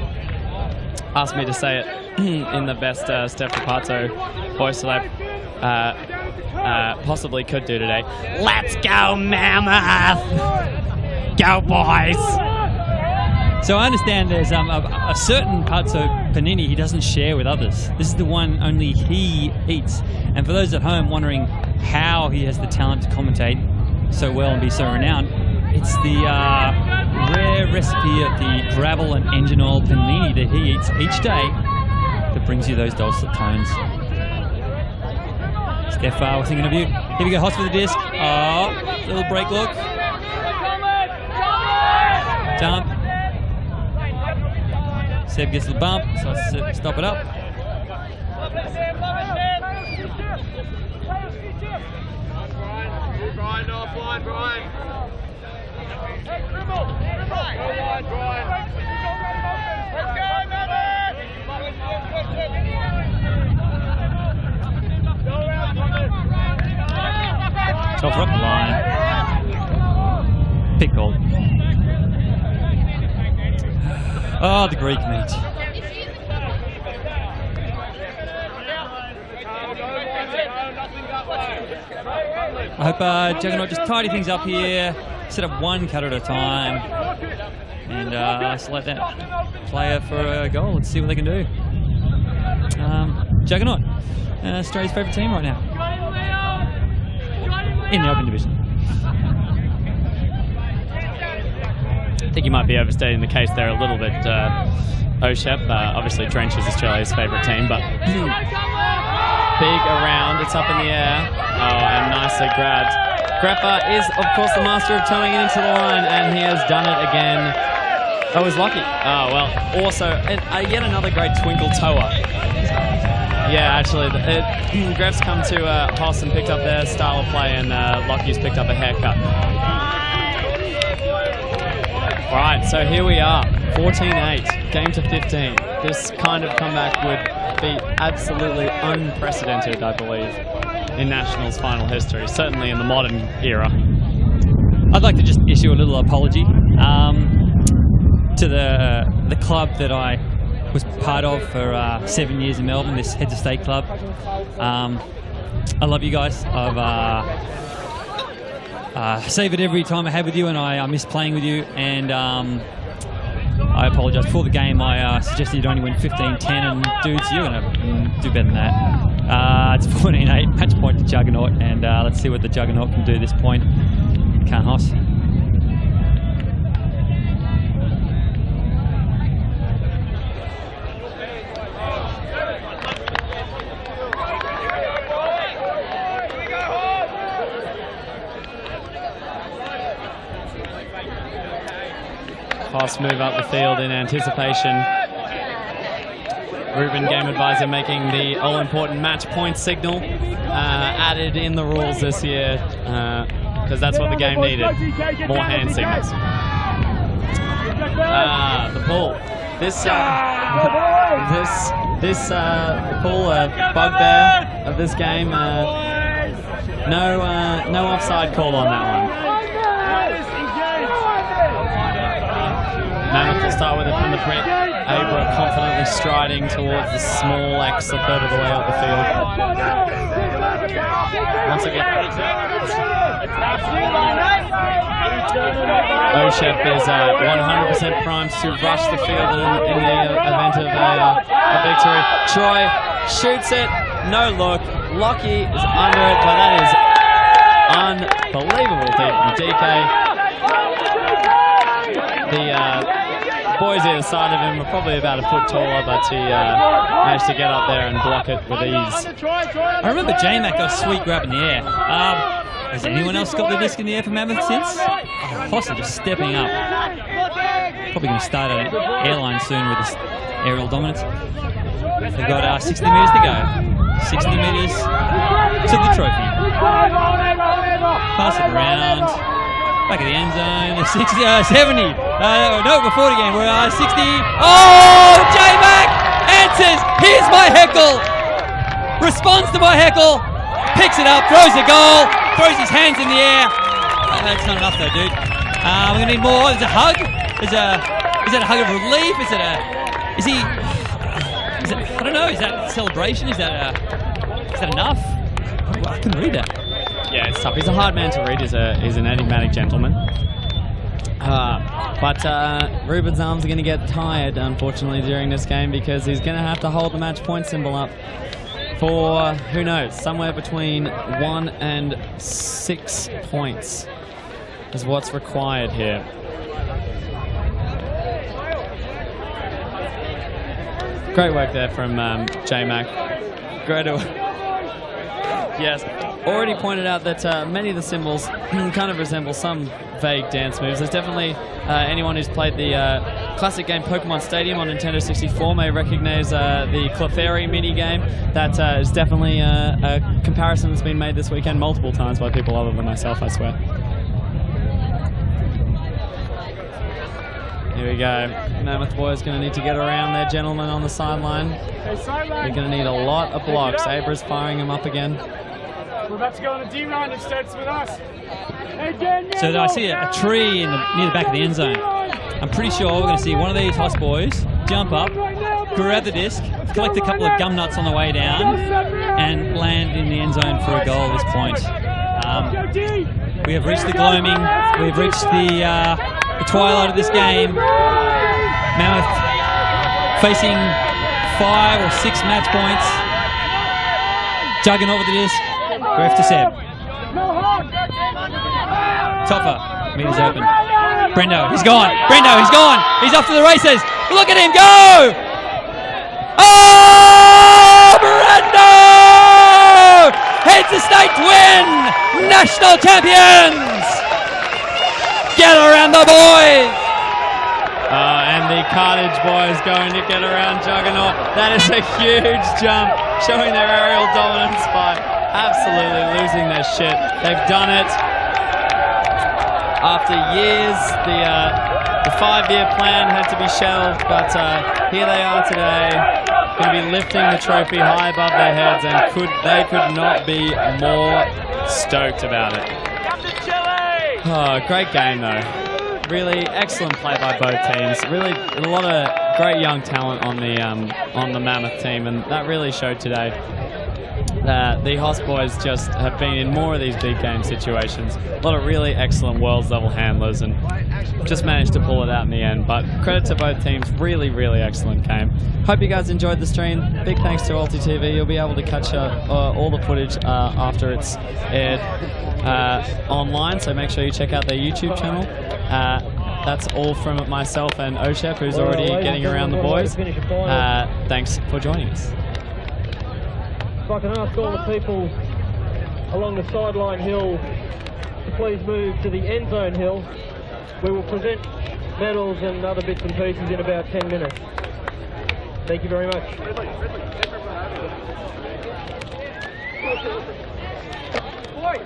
Speaker 1: asked me to say it in the best Steph Pazzo voice that I possibly could do today. Let's go, Mammoth! Go, boys!
Speaker 2: So I understand there's a certain Pazzo panini he doesn't share with others. This is the one only he eats. And for those at home wondering how he has the talent to commentate so well and be so renowned, it's the rare recipe of the gravel and engine oil panini that he eats each day that brings you those dulcet tones. Steph, we're thinking of you. Here we go, Hoss with the disc. Oh, little break look. Dump. Seb gets the bump, so let's stop it up.
Speaker 3: Brian, offline, Brian. Let's go, Mammoth!
Speaker 2: Top up the line. Pickle. Oh, the Greek meat. I hope Juggernaut just tidy things up here, set up one cut at a time, and select that player for a goal. Let's see what they can do. Juggernaut, Australia's favourite team right now in the Open Division.
Speaker 1: I think you might be overstating the case there a little bit, Oshep. Obviously, Trench is Australia's favourite team, but big around, it's up in the air. Oh, and nicely grabbed. Greppa is, of course, the master of turning it into the line, and he has done it again. Oh, he's lucky. Oh, well, also, yet another great twinkle tower. Yeah, actually, Greff's come to Hoss and picked up their style of play, and Lockie's picked up a haircut. Right, so here we are, 14-8, game to 15. This kind of comeback would be absolutely unprecedented, I believe, in Nationals final history, certainly in the modern era.
Speaker 2: I'd like to just issue a little apology to the club that I was part of for 7 years in Melbourne, this Heads of State club. I love you guys. I've savoured every time I had with you, and I miss playing with you, and I apologise. Before the game, I suggested you'd only win 15-10, and dudes, you're going to do better than that. It's 14-8, match point to Juggernaut, and let's see what the Juggernaut can do at this point. Can't Hoss.
Speaker 1: Hoss move up the field in anticipation. Ruben, game advisor, making the all-important match point signal, added in the rules this year, because that's what the game needed, more hand signals. The pull. The pull, bugbear of this game. No offside call on that one. Mammoth will start with it from the print. Abra confidently striding towards the small X, a third of the way up the field. Once again, Oshep is 100% primed to rush the field in the event of a victory. Troy shoots it, no look. Lockie is under it, but that is unbelievable deep from DK. The boys either side of him are probably about a foot taller, but he managed to get up there and block it with ease.
Speaker 2: I remember J-Mac got a sweet grab in the air. Has anyone else got the disc in the air for Mammoth since? Hoss just stepping up. Probably going to start an airline soon with this aerial dominance. They've got 60 metres to go. 60 metres to the trophy. Pass it around. Back of the end zone. 70. No, before the game. We're 60. Oh, J-Mac answers. Here's my heckle. responds to my heckle, picks it up, throws a goal, throws his hands in the air. It's not enough though, dude. We're going to need more. There's a hug. Is that a hug of relief? I don't know, is that a celebration? Is that enough? I couldn't read that.
Speaker 1: Yeah, it's tough. He's a hard man to read. He's an enigmatic gentleman. But Ruben's arms are going to get tired, unfortunately, during this game because he's going to have to hold the match point symbol up for, who knows, somewhere between 1 and 6 points is what's required here. Great work there from J-Mac. Great work. Yes, already pointed out that many of the symbols kind of resemble some vague dance moves. There's definitely anyone who's played the classic game Pokemon Stadium on Nintendo 64 may recognize the Clefairy mini game. That is definitely a comparison that's been made this weekend multiple times by people other than myself, I swear. Here we go. Mammoth boys going to need to get around their gentleman on the sideline. They're going to need a lot of blocks. Abra's firing him up again.
Speaker 3: We're about to go on a D-line instead with us.
Speaker 2: So I see a tree near the back of the end zone. I'm pretty sure we're going to see one of these Hoss boys jump up, grab the disc, collect a couple of gum nuts on the way down, and land in the end zone for a goal at this point. We have reached the gloaming. We have reached the twilight of this game. Mammoth facing 5 or 6 match points. Juggernaut with the disc. Ref to Seb. Toffer. Meters open. Brendo, he's gone. Brendo, he's gone. He's off to the races. Look at him go! Oh, Brendo! Heads the state to win! National champions! Get around the boys!
Speaker 1: And the Cartage boys going to get around Juggernaut. That is a huge jump, showing their aerial dominance by absolutely losing their shit. They've done it. After years, the 5-year plan had to be shelved, but here they are today, going to be lifting the trophy high above their heads, and they could not be more stoked about it. Oh, great game though. Really excellent play by both teams. Really a lot of great young talent on the Mammoth team, and that really showed today. The Hoss boys just have been in more of these big game situations. A lot of really excellent world's level handlers, and just managed to pull it out in the end. But credit to both teams, really, really excellent game. Hope you guys enjoyed the stream. Big thanks to ulti.TV. You'll be able to catch all the footage after it's aired online, so make sure you check out their YouTube channel. That's all from myself and Oshep, who's already getting around the boys. Thanks for joining us.
Speaker 5: If I can ask all the people along the sideline hill to please move to the end zone hill. We will present medals and other bits and pieces in about 10 minutes. Thank you very much. Boy.